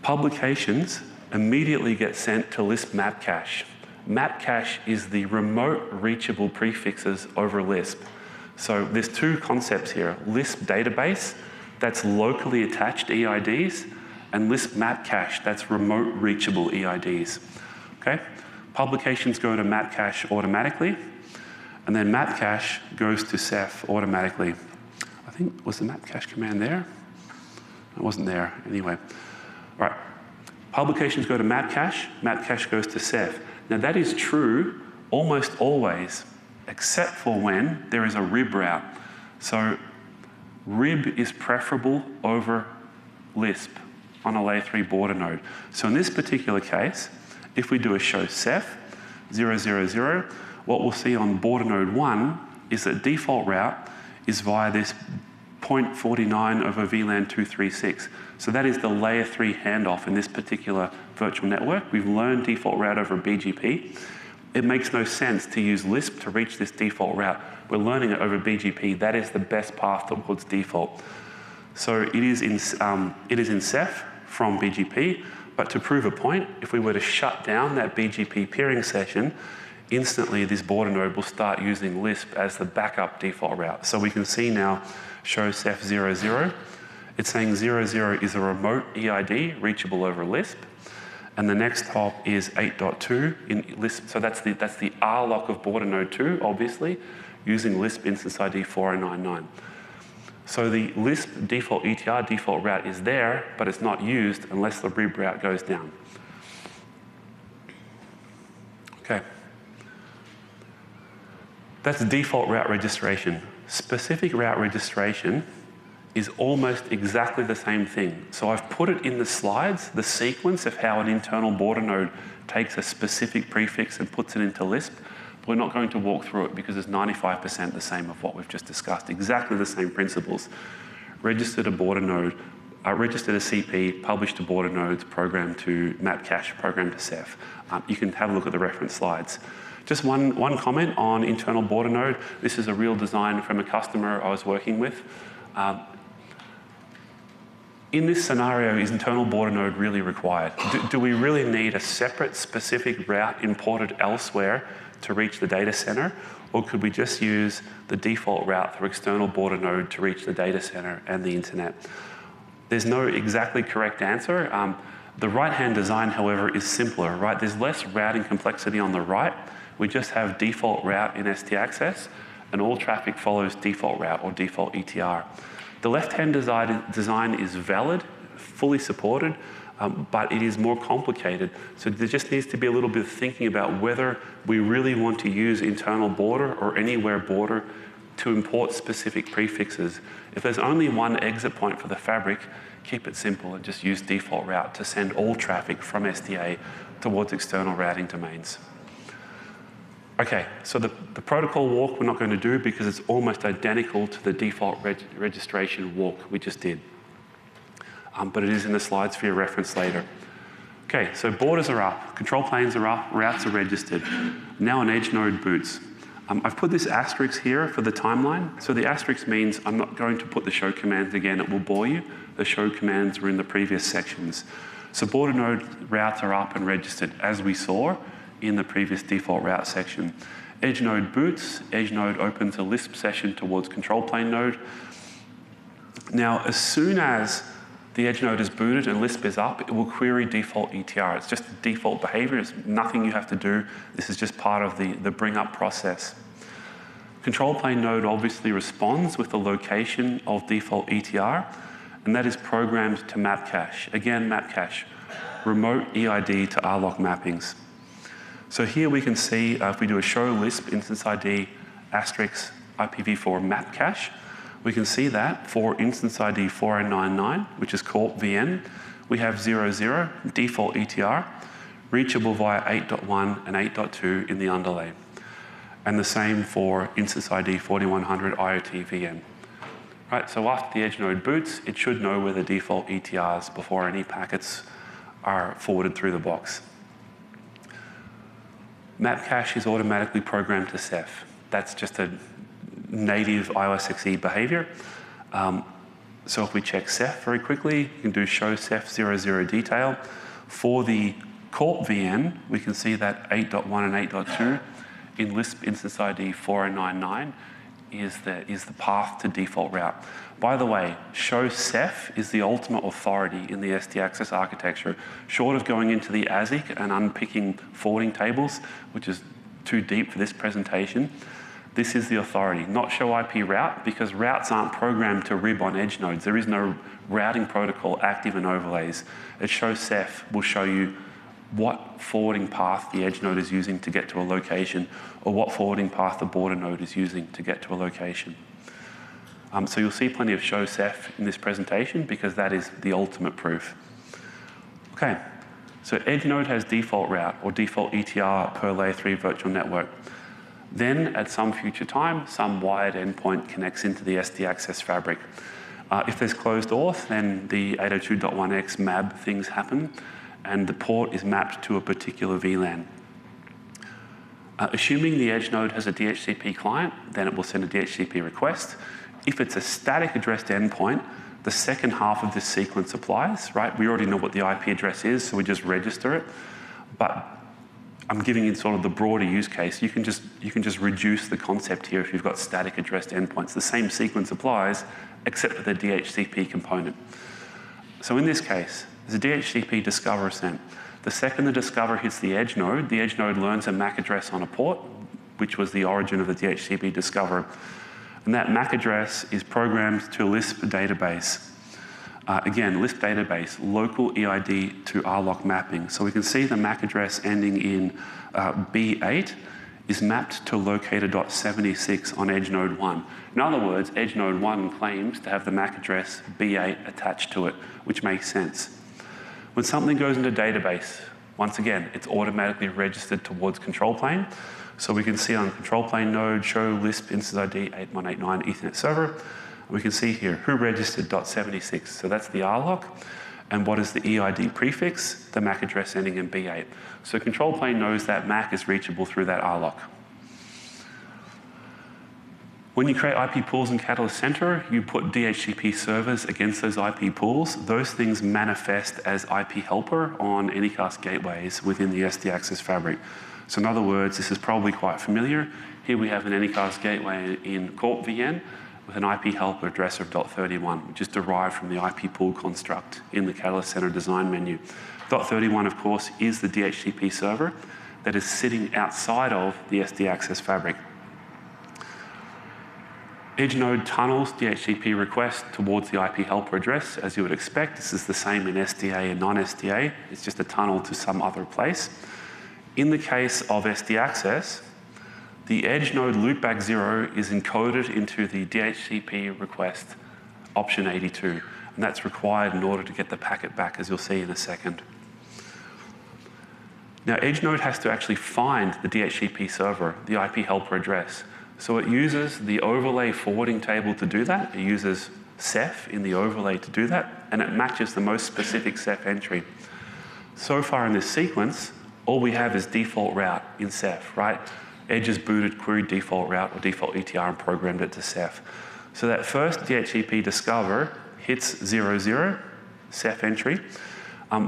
publications immediately get sent to Lisp map cache. Map cache is the remote reachable prefixes over Lisp. So there's two concepts here, Lisp database that's locally attached EIDs, and LISP map cache, that's remote reachable EIDs. Okay? Publications go to map cache automatically, and then map cache goes to SISF automatically. I think, was the map cache command there? It wasn't there, anyway. All right, publications go to map cache goes to SISF. Now that is true almost always, except for when there is a RIB route. So RIB is preferable over LISP on a layer 3 border node. So in this particular case, if we do a show SISF 000, what we'll see on border node 1 is that default route is via this 0.49 over VLAN 236. So that is the layer 3 handoff in this particular virtual network. We've learned default route over BGP. It makes no sense to use LISP to reach this default route. We're learning it over BGP. That is the best path towards default. So it is in SISF from BGP, but to prove a point, if we were to shut down that BGP peering session, instantly this border node will start using LISP as the backup default route. So we can see now, show SISF 000. It's saying 00 is a remote EID reachable over LISP. And the next hop is 8.2 in LISP. So that's the RLOC of border node 2, obviously, using LISP instance ID 4099. So the LISP default ETR default route is there, but it's not used unless the RIB route goes down. Okay. That's default route registration. Specific route registration is almost exactly the same thing. So I've put it in the slides, the sequence of how an internal border node takes a specific prefix and puts it into LISP. We're not going to walk through it because it's 95% the same of what we've just discussed. Exactly the same principles. Registered a border node, registered a CP, published to border nodes, programmed to map cache, programmed to SISF. You can have a look at the reference slides. Just one comment on internal border node. This is a real design from a customer I was working with. In this scenario, is internal border node really required? Do we really need a separate specific route imported elsewhere to reach the data center? Or could we just use the default route through external border node to reach the data center and the internet? There's no exactly correct answer. The right-hand design, however, is simpler, right? There's less routing complexity on the right. We just have default route in SD access, and all traffic follows default route or default ETR. The left-hand design is valid, fully supported, but it is more complicated. So there just needs to be a little bit of thinking about whether we really want to use internal border or anywhere border to import specific prefixes. If there's only one exit point for the fabric, keep it simple and just use default route to send all traffic from SDA towards external routing domains. Okay, so the protocol walk we're not going to do because it's almost identical to the default registration walk we just did. But it is in the slides for your reference later. Okay, so borders are up, control planes are up, routes are registered. Now an edge node boots. I've put this asterisk here for the timeline. So the asterisk means I'm not going to put the show commands again, it will bore you. The show commands were in the previous sections. So border node routes are up and registered, as we saw in the previous default route section. Edge node boots, edge node opens a LISP session towards control plane node. Now, as soon as the edge node is booted and LISP is up, it will query default ETR. It's just default behavior. It's nothing you have to do. This is just part of the bring up process. Control plane node obviously responds with the location of default ETR, and that is programmed to map cache. Again, map cache, remote EID to RLOC mappings. So here we can see if we do a show LISP instance ID asterisk IPv4 map cache, we can see that for instance ID 4099, which is Corp VN, we have 00, default ETR, reachable via 8.1 and 8.2 in the underlay. And the same for instance ID 4100 IoT VM. Right, so after the edge node boots, it should know where the default ETRs before any packets are forwarded through the box. Map cache is automatically programmed to SISF. That's just a native iOS XE behavior. So if we check SISF very quickly, you can do show SISF 00 detail. For the Corp VN, we can see that 8.1 and 8.2 in LISP instance ID 4099 is the path to default route. By the way, show SISF is the ultimate authority in the SD access architecture. Short of going into the ASIC and unpicking forwarding tables, which is too deep for this presentation, this is the authority. Not show IP route, because routes aren't programmed to rib on edge nodes. There is no routing protocol active in overlays. It shows SISF will show you what forwarding path the edge node is using to get to a location, or what forwarding path the border node is using to get to a location. So you'll see plenty of show SISF in this presentation, because that is the ultimate proof. Okay, so edge node has default route or default ETR per layer 3 virtual network. Then at some future time, some wired endpoint connects into the SD access fabric. If there's closed auth, then the 802.1x MAB things happen, and the port is mapped to a particular VLAN. Assuming the edge node has a DHCP client, then it will send a DHCP request. If it's a static addressed endpoint, the second half of this sequence applies, right? We already know what the IP address is, so we just register it. But I'm giving you sort of the broader use case. You can just reduce the concept here if you've got static addressed endpoints. The same sequence applies, except for the DHCP component. So in this case, there's a DHCP discover sent. The second the discover hits the edge node learns a MAC address on a port, which was the origin of the DHCP discover. And that MAC address is programmed to LISP database. Again, LISP database, local EID to RLOC mapping. So we can see the MAC address ending in B8 is mapped to locator.76 on edge node 1. In other words, edge node 1 claims to have the MAC address B8 attached to it, which makes sense. When something goes into database, once again, it's automatically registered towards control plane. So we can see on control plane node, show LISP instance ID 8189 Ethernet server. We can see here who registered .76. So that's the RLOC. And what is the EID prefix? The MAC address ending in B8. So control plane knows that MAC is reachable through that RLOC. When you create IP pools in Catalyst Center, you put DHCP servers against those IP pools. Those things manifest as IP helper on Anycast gateways within the SD access fabric. So in other words, this is probably quite familiar. Here we have an Anycast gateway in Corp VN with an IP helper address of .31, which is derived from the IP pool construct in the Catalyst Center design menu. .31, of course, is the DHCP server that is sitting outside of the SD access fabric. Edge node tunnels DHCP request towards the IP helper address, as you would expect. This is the same in SDA and non-SDA. It's just a tunnel to some other place. In the case of SD access, the edge node loopback 0 is encoded into the DHCP request option 82, and that's required in order to get the packet back, as you'll see in a second. Now, edge node has to actually find the DHCP server, the IP helper address. So it uses the overlay forwarding table to do that. It uses SISF in the overlay to do that, and it matches the most specific SISF entry. So far in this sequence, all we have is default route in SISF, right? Edge is booted, queried default route or default ETR and programmed it to SISF. So that first DHCP discover hits 00, SISF entry.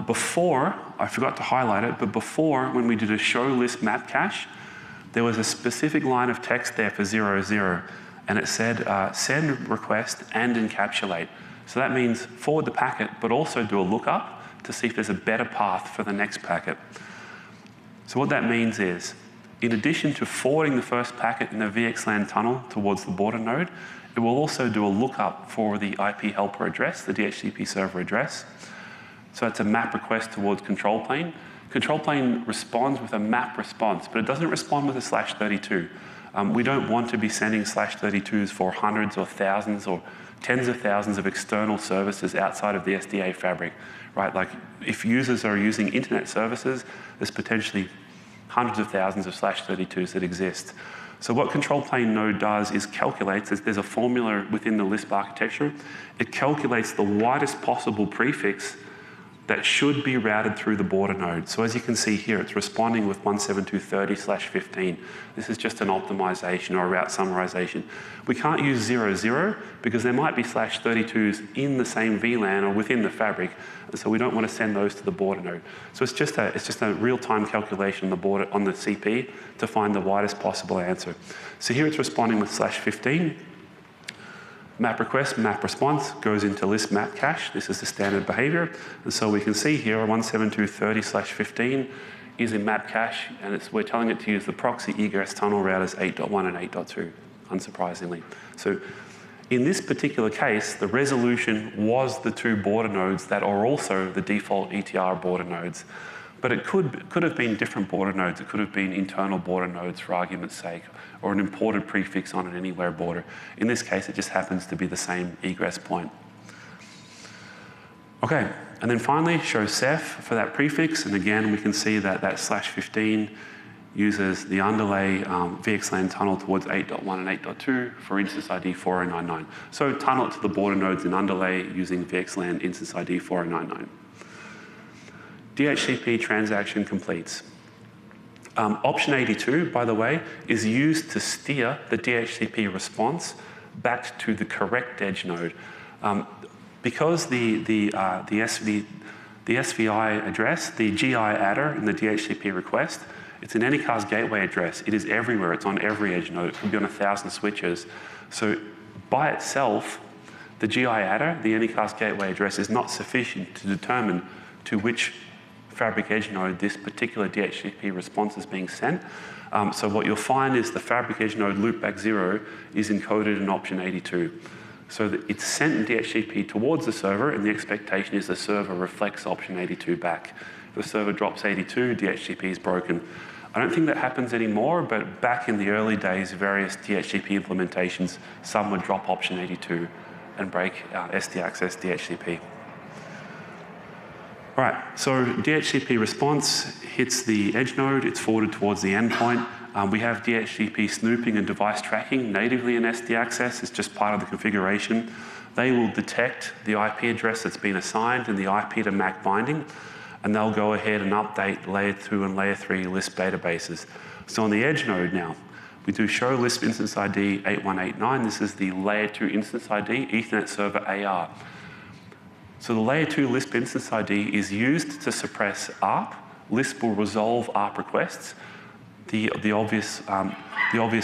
Before, I forgot to highlight it, but before, when we did a show list map cache, there was a specific line of text there for 00, and it said send request and encapsulate. So that means forward the packet, but also do a lookup to see if there's a better path for the next packet. So what that means is, in addition to forwarding the first packet in the VXLAN tunnel towards the border node, it will also do a lookup for the IP helper address, the DHCP server address. So it's a map request towards control plane. Control plane responds with a map response, but it doesn't respond with a /32. We don't want to be sending /32s for hundreds or thousands or tens of thousands of external services outside of the SDA fabric, right? Like if users are using internet services, there's potentially hundreds of thousands of /32s that exist. So what control plane node does is calculates, there's a formula within the LISP architecture, it calculates the widest possible prefix that should be routed through the border node. So as you can see here, it's responding with 172.30/15. This is just an optimization or a route summarization. We can't use 00 because there might be /32s in the same VLAN or within the fabric, and so we don't want to send those to the border node. So it's just a real-time calculation on the border on the CP to find the widest possible answer. So here it's responding with /15. Map request, map response goes into LISP map cache. This is the standard behavior. And so we can see here 172.30/15 is in map cache, and we're telling it to use the proxy egress tunnel routers 8.1 and 8.2, unsurprisingly. So in this particular case, the resolution was the two border nodes that are also the default ETR border nodes. But it could have been different border nodes. It could have been internal border nodes, for argument's sake, or an imported prefix on an anywhere border. In this case, it just happens to be the same egress point. Okay, and then finally, show SEF for that prefix. And again, we can see that that /15 uses the underlay VXLAN tunnel towards 8.1 and 8.2 for instance ID 4099. So tunnel it to the border nodes in underlay using VXLAN instance ID 4099. DHCP transaction completes. Option 82, by the way, is used to steer the DHCP response back to the correct edge node. Because the SVI address, the GI adder in the DHCP request, it's an Anycast gateway address. It is everywhere. It's on every edge node. It could be on 1,000 switches. So by itself, the GI adder, the Anycast gateway address, is not sufficient to determine to which fabric edge node this particular DHCP response is being sent. So what you'll find is the fabric edge node loopback 0 is encoded in option 82. So that it's sent in DHCP towards the server, and the expectation is the server reflects option 82 back. If the server drops 82, DHCP is broken. I don't think that happens anymore, but back in the early days, various DHCP implementations, some would drop option 82 and break SD access DHCP. All right, so DHCP response hits the edge node, it's forwarded towards the endpoint. We have DHCP snooping and device tracking natively in SD access. It's just part of the configuration. They will detect the IP address that's been assigned and the IP to MAC binding, and they'll go ahead and update layer 2 and layer 3 LISP databases. So on the edge node now, we do show LISP instance ID 8189. This is the layer 2 instance ID, Ethernet server AR. So the layer 2 LISP instance ID is used to suppress ARP. LISP will resolve ARP requests. The obvious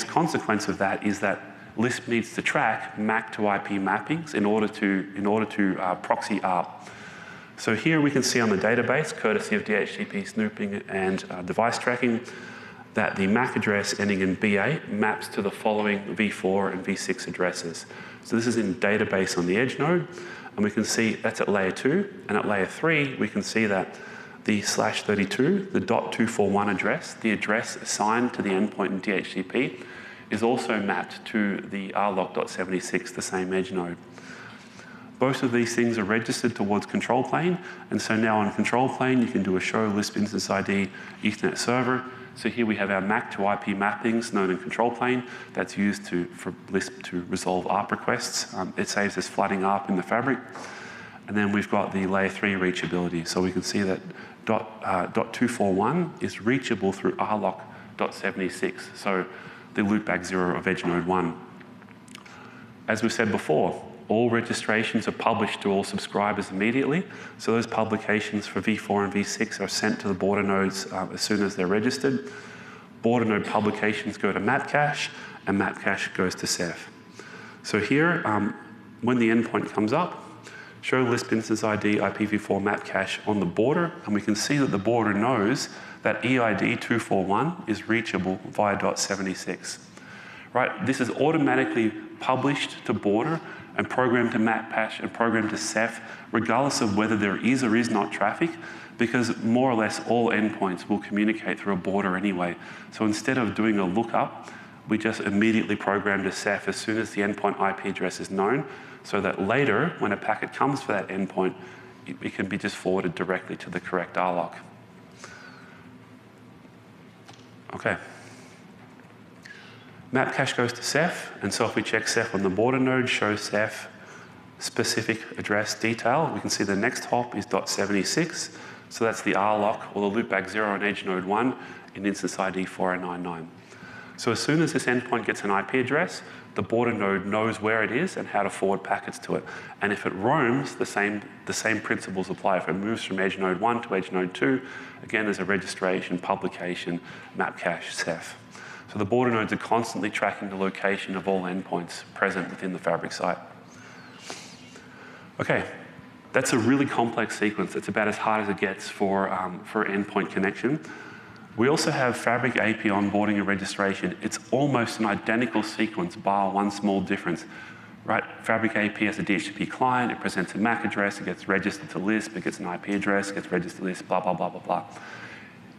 consequence of that is that LISP needs to track MAC to IP mappings in order to proxy ARP. So here we can see on the database, courtesy of DHCP snooping and device tracking, that the MAC address ending in B8 maps to the following V4 and V6 addresses. So this is in database on the edge node, and we can see that's at layer 2, and at layer 3 we can see that the /32, the .241 address, the address assigned to the endpoint in DHCP, is also mapped to the rlock.76, the same edge node. Both of these things are registered towards control plane, and so now on control plane you can do a show LISP instance ID Ethernet server. So here we have our MAC to IP mappings known in control plane. That's used for LISP to resolve ARP requests. It saves us flooding ARP in the fabric. And then we've got the layer 3 reachability. So we can see that .241 is reachable through rlock.76, so the loopback 0 of edge node 1. As we said before, all registrations are published to all subscribers immediately. So those publications for V4 and V6 are sent to the border nodes as soon as they're registered. Border node publications go to map cache, and map cache goes to SEF. So here, when the endpoint comes up, show LISP instance ID IPv4 map cache on the border, and we can see that the border knows that EID 241 is reachable via .76. Right? This is automatically published to border and programmed to map cache and programmed to SEF, regardless of whether there is or is not traffic, because more or less all endpoints will communicate through a border anyway. So instead of doing a lookup, we just immediately program to SEF as soon as the endpoint IP address is known, so that later, when a packet comes for that endpoint, it can be just forwarded directly to the correct RLOC. Okay. Map cache goes to SEF, and so if we check SEF on the border node, show SEF specific address detail, we can see the next hop is .76. So that's the RLOC, or the loopback 0 on edge node 1 in instance ID 4099. So as soon as this endpoint gets an IP address, the border node knows where it is and how to forward packets to it. And if it roams, the same principles apply. If it moves from edge node 1 to edge node 2, again, there's a registration, publication, map cache, SISF. So the border nodes are constantly tracking the location of all endpoints present within the fabric site. Okay, that's a really complex sequence. It's about as hard as it gets for endpoint connection. We also have Fabric AP onboarding and registration. It's almost an identical sequence, bar one small difference. Right? Fabric AP has a DHCP client, it presents a MAC address, it gets registered to LISP, it gets an IP address, it gets registered to LISP, blah, blah, blah, blah, blah.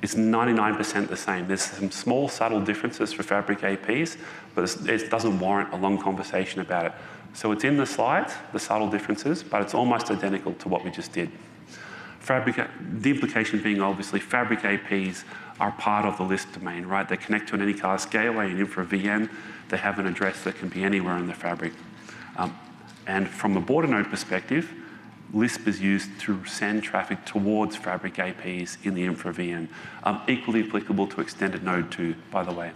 It's 99% the same. There's some small, subtle differences for Fabric APs, but it doesn't warrant a long conversation about it. So it's in the slides, the subtle differences, but it's almost identical to what we just did. The implication being obviously Fabric APs are part of the LISP domain, right? They connect to an Anycast gateway and infra VM. They have an address that can be anywhere in the fabric. And from a border node perspective, LISP is used to send traffic towards Fabric APs in the infra VM. Equally applicable to extended node 2, by the way.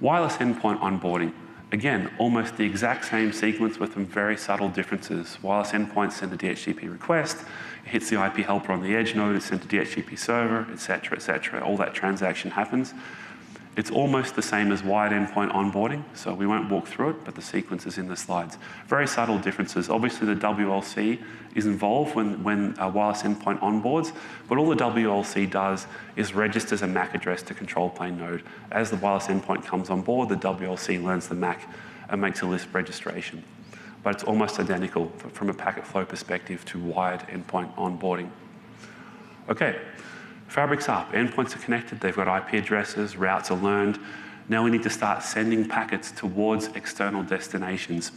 Wireless endpoint onboarding. Again, almost the exact same sequence with some very subtle differences. Wireless endpoints send a DHCP request, it hits the IP helper on the edge node, it's sent to DHCP server, et cetera, all that transaction happens. It's almost the same as wired endpoint onboarding, so we won't walk through it, but the sequence is in the slides. Very subtle differences. Obviously, the WLC is involved when a wireless endpoint onboards, but all the WLC does is registers a MAC address to control plane node. As the wireless endpoint comes on board, the WLC learns the MAC and makes a LISP registration. But it's almost identical from a packet flow perspective to wired endpoint onboarding. Okay. Fabric's up, endpoints are connected, they've got IP addresses, routes are learned. Now we need to start sending packets towards external destinations.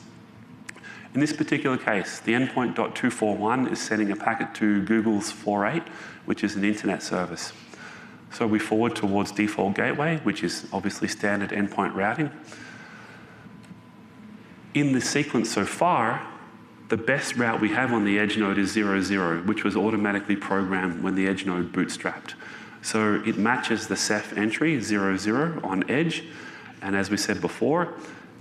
In this particular case, the endpoint .241 is sending a packet to Google's 4.8, which is an internet service. So we forward towards default gateway, which is obviously standard endpoint routing. In the sequence so far, the best route we have on the edge node is 00, which was automatically programmed when the edge node bootstrapped. So it matches the SISF entry 00 on edge, and as we said before,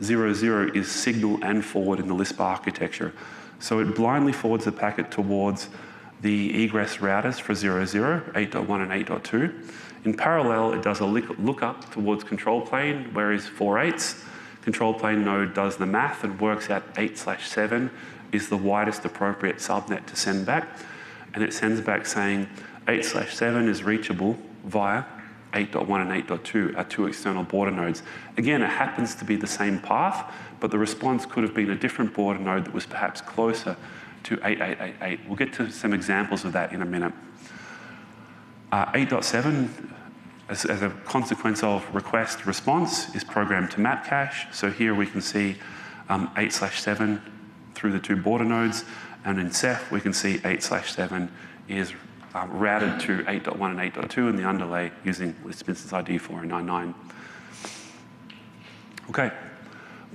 00 is signal and forward in the LISP architecture. So it blindly forwards the packet towards the egress routers for 00, 8.1 and 8.2. In parallel, it does a lookup towards control plane, whereas 4.8's control plane node does the math and works out 8/7 is the widest appropriate subnet to send back. And it sends back saying 8/7 is reachable via 8.1 and 8.2, our two external border nodes. Again, it happens to be the same path, but the response could have been a different border node that was perhaps closer to 8.8.8.8. We'll get to some examples of that in a minute. 8.7, as a consequence of request response, is programmed to map cache. So here we can see 8/7 through the two border nodes, and in SISF we can see 8/7 is routed to 8.1 and 8.2 in the underlay using LISP instance ID 4099. Okay,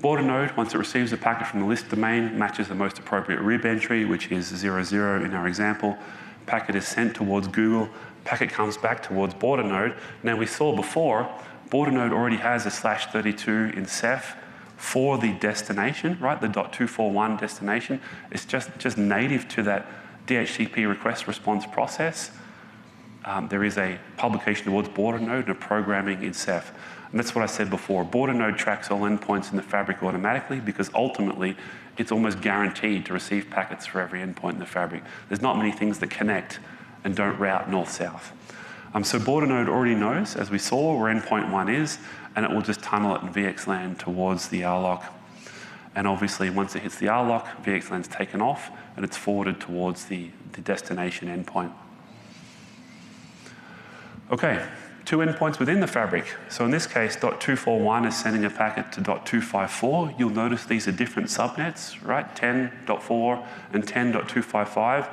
border node, once it receives a packet from the LISP domain, matches the most appropriate rib entry, which is 00 in our example. Packet is sent towards Google, packet comes back towards border node. Now we saw before, border node already has a /32 in SISF for the destination, right? The .241 destination. It's just native to that DHCP request response process. There is a publication towards border node and a programming in SISF. And that's what I said before. Border node tracks all endpoints in the fabric automatically because ultimately it's almost guaranteed to receive packets for every endpoint in the fabric. There's not many things that connect and don't route north-south. So border node already knows, as we saw, where endpoint 1 is, and it will just tunnel it in VXLAN towards the RLOC. And obviously, once it hits the RLOC, VXLAN's taken off, and it's forwarded towards the destination endpoint. Okay, two endpoints within the fabric. So in this case, .241 is sending a packet to .254. You'll notice these are different subnets, right? 10.4 and 10.255.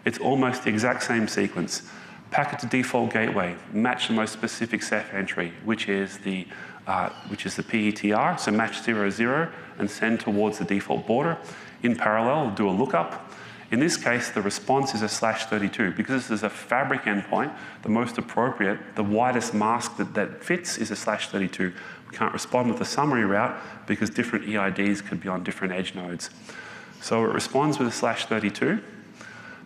It's almost the exact same sequence. Packet to default gateway, match the most specific SISF entry, which is the PETR, so match 00 and send towards the default border. In parallel, do a lookup. In this case, the response is a /32. Because this is a fabric endpoint, the most appropriate, the widest mask that fits is a /32. We can't respond with a summary route because different EIDs could be on different edge nodes. So it responds with a /32.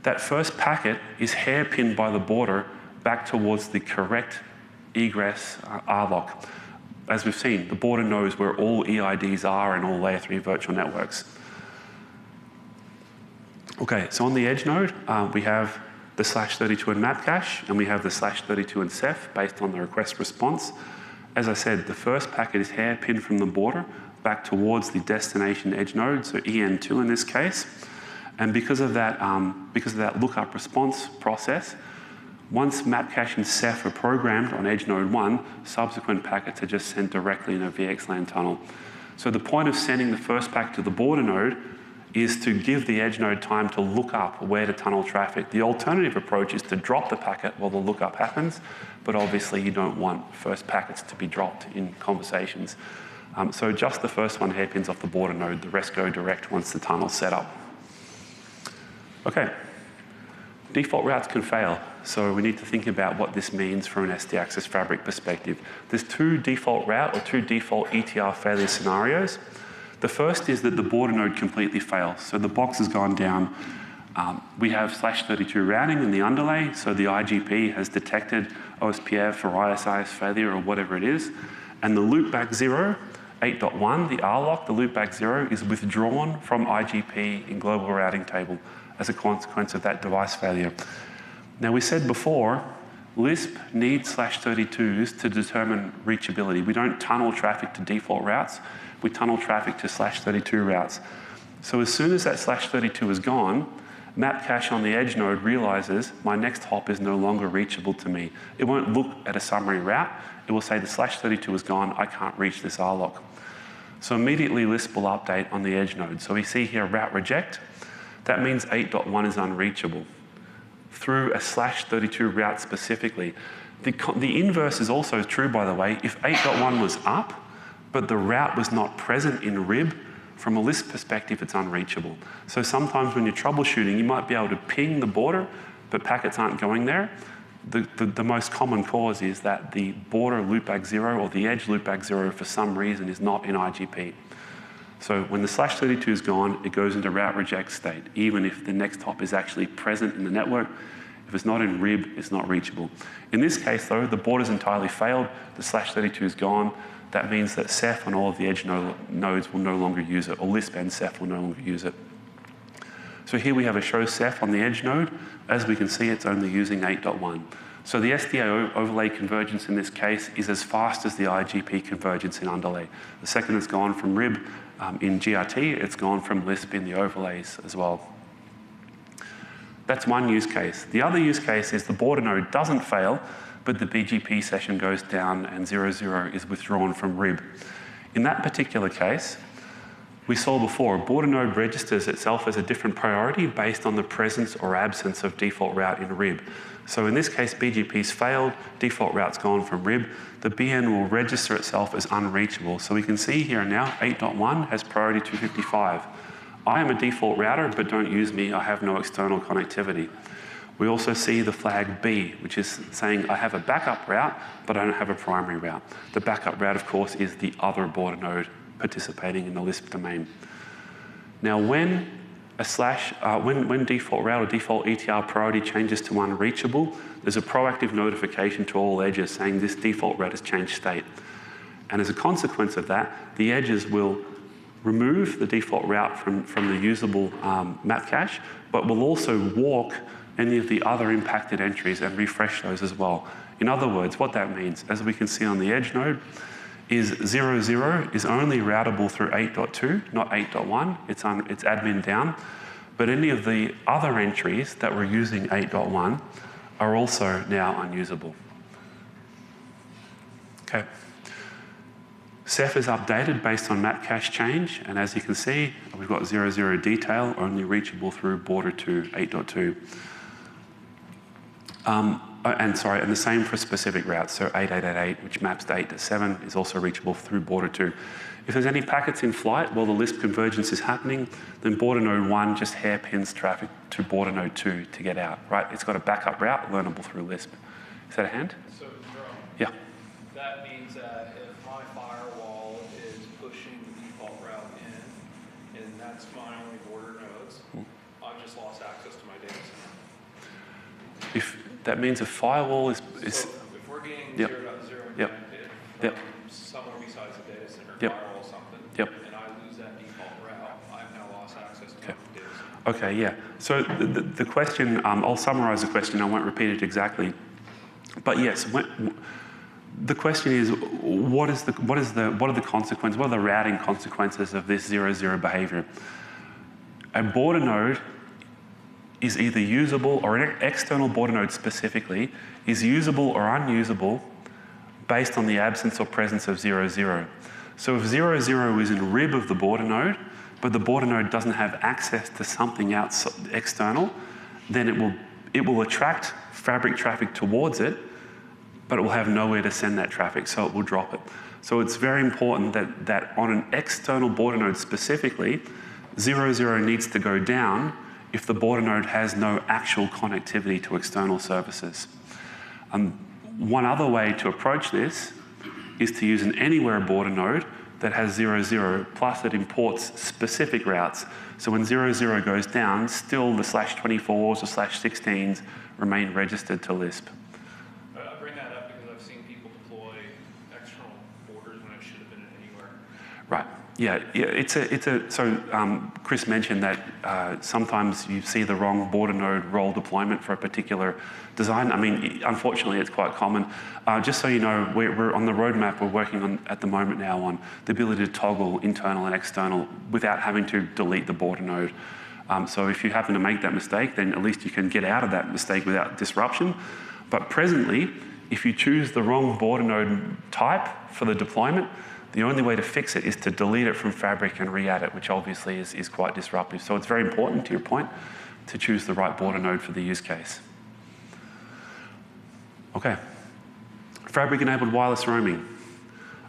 That first packet is hairpinned by the border back towards the correct egress RLOC. As we've seen, the border knows where all EIDs are in all layer 3 virtual networks. Okay, so on the edge node, we have the /32 in map cache, and we have the /32 in SISF based on the request response. As I said, the first packet is hairpinned from the border back towards the destination edge node, so EN2 in this case. And because of that lookup response process, once map cache and SISF are programmed on edge node 1, subsequent packets are just sent directly in a VXLAN tunnel. So the point of sending the first packet to the border node is to give the edge node time to look up where to tunnel traffic. The alternative approach is to drop the packet while the lookup happens, but obviously you don't want first packets to be dropped in conversations. So just the first one hairpins off the border node, the rest go direct once the tunnel's set up. Okay, default routes can fail, so we need to think about what this means from an SD access fabric perspective. There's two default route or two default ETR failure scenarios. The first is that the border node completely fails. So the box has gone down. We have /32 routing in the underlay, so the IGP has detected OSPF or ISIS failure or whatever it is. And the loopback 0, 8.1, the RLOC, the loopback 0, is withdrawn from IGP in global routing table as a consequence of that device failure. Now we said before, LISP needs /32s to determine reachability. We don't tunnel traffic to default routes. We tunnel traffic to /32 routes. So as soon as that /32 is gone, map cache on the edge node realizes my next hop is no longer reachable to me. It won't look at a summary route. It will say the /32 is gone. I can't reach this RLOC. So immediately LISP will update on the edge node. So we see here route reject. That means 8.1 is unreachable through a /32 route specifically. The inverse is also true, by the way. If 8.1 was up, but the route was not present in RIB, from a LISP perspective, it's unreachable. So sometimes when you're troubleshooting, you might be able to ping the border, but packets aren't going there. The most common cause is that the border loopback 0 or the edge loopback 0 for some reason is not in IGP. So when the /32 is gone, it goes into route reject state, even if the next hop is actually present in the network. If it's not in RIB, it's not reachable. In this case, though, the border's entirely failed, the /32 is gone. That means that SISF and all of the edge nodes will no longer use it, or LISP and SISF will no longer use it. So here we have a show SISF on the edge node. As we can see, it's only using 8.1. So the SDA overlay convergence in this case is as fast as the IGP convergence in underlay. The second it's gone from RIB in GRT, it's gone from LISP in the overlays as well. That's one use case. The other use case is the border node doesn't fail, but the BGP session goes down and 00 is withdrawn from RIB. In that particular case, we saw before, border node registers itself as a different priority based on the presence or absence of default route in RIB. So in this case, BGP's failed, default route's gone from RIB. The BN will register itself as unreachable. So we can see here now, 8.1 has priority 255. I am a default router, but don't use me, I have no external connectivity. We also see the flag B, which is saying I have a backup route, but I don't have a primary route. The backup route, of course, is the other border node participating in the LISP domain. Now, when default route or default ETR priority changes to unreachable, there's a proactive notification to all edges saying this default route has changed state. And as a consequence of that, the edges will remove the default route from the usable map cache, but will also walk any of the other impacted entries and refresh those as well. In other words, what that means, as we can see on the edge node, is 00 is only routable through 8.2, not 8.1. It's admin down. But any of the other entries that were using 8.1 are also now unusable. Okay. SISF is updated based on map cache change, and as you can see, we've got 00 detail only reachable through border to 8.2. And the same for specific routes. So 8888, which maps to 8 to 7, is also reachable through border 2. If there's any packets in flight while the LISP convergence is happening, then border node 1 just hairpins traffic to border node 2 to get out, right? It's got a backup route learnable through LISP. Is that a hand? So, Jerome, Yeah. that means that if my firewall is pushing the default route in, and that's my only border nodes, I've just lost access to my data center. If that means a firewall is So if we're getting Yep. 0.0 Yep. connected Yep. from somewhere besides the data center, Yep. firewall something, Yep. and I lose that default route, I've now lost access to my data center. Okay, yeah. So the question, I'll summarize the question, I won't repeat it exactly. But yes, the question is, what are the consequences, what are the routing consequences of this 0-0 behavior? A border node is either usable, or an external border node specifically, is usable or unusable based on the absence or presence of 0-0. So if 0-0 is in rib of the border node, but the border node doesn't have access to something external, then it will attract fabric traffic towards it, but it will have nowhere to send that traffic, so it will drop it. So it's very important that on an external border node specifically, 0-0 needs to go down if the border node has no actual connectivity to external services. One other way to approach this is to use an anywhere border node that has 0-0, plus it imports specific routes. So when 0-0 goes down, still the /24s or /16s remain registered to LISP. I bring that up because I've seen people deploy external borders when it should have been anywhere. Right. Yeah. So Chris mentioned that sometimes you see the wrong border node role deployment for a particular design. I mean, unfortunately, it's quite common. Just so you know, we're on the roadmap we're working on at the moment now on the ability to toggle internal and external without having to delete the border node. So if you happen to make that mistake, then at least you can get out of that mistake without disruption. But presently, if you choose the wrong border node type for the deployment, the only way to fix it is to delete it from Fabric and re-add it, which obviously is quite disruptive. So it's very important, to your point, to choose the right border node for the use case. Okay. Fabric-enabled wireless roaming.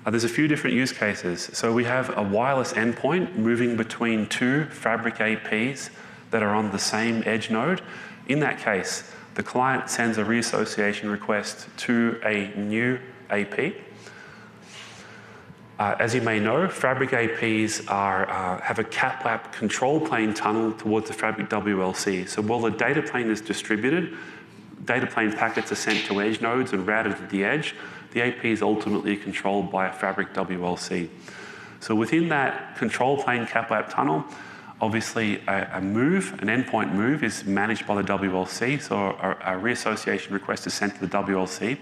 There's a few different use cases. So we have a wireless endpoint moving between two Fabric APs that are on the same edge node. In that case, the client sends a reassociation request to a new AP. As you may know, Fabric APs have a CAPAP control plane tunnel towards the Fabric WLC. So while the data plane is distributed, data plane packets are sent to edge nodes and routed at the edge. The AP is ultimately controlled by a Fabric WLC. So within that control plane CAPAP tunnel, obviously an endpoint move is managed by the WLC, so a reassociation request is sent to the WLC.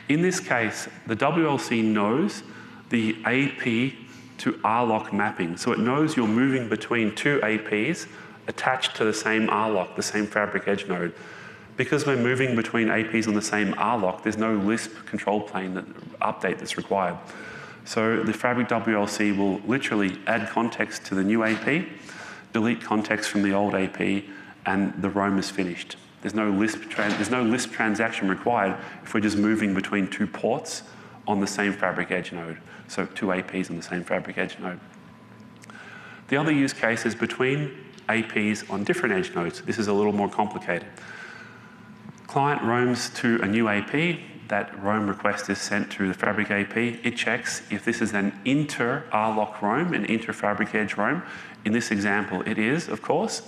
In this case, the WLC knows the AP to RLOC mapping. So it knows you're moving between two APs attached to the same RLOC, the same Fabric edge node. Because we're moving between APs on the same RLOC, there's no LISP control plane update that's required. So the Fabric WLC will literally add context to the new AP, delete context from the old AP, and the roam is finished. There's no LISP transaction required if we're just moving between two ports on the same Fabric edge node. So two APs on the same Fabric edge node. The other use case is between APs on different edge nodes. This is a little more complicated. Client roams to a new AP. That roam request is sent to the Fabric AP. It checks if this is an inter-RLOC roam, an inter-Fabric edge roam. In this example, it is, of course.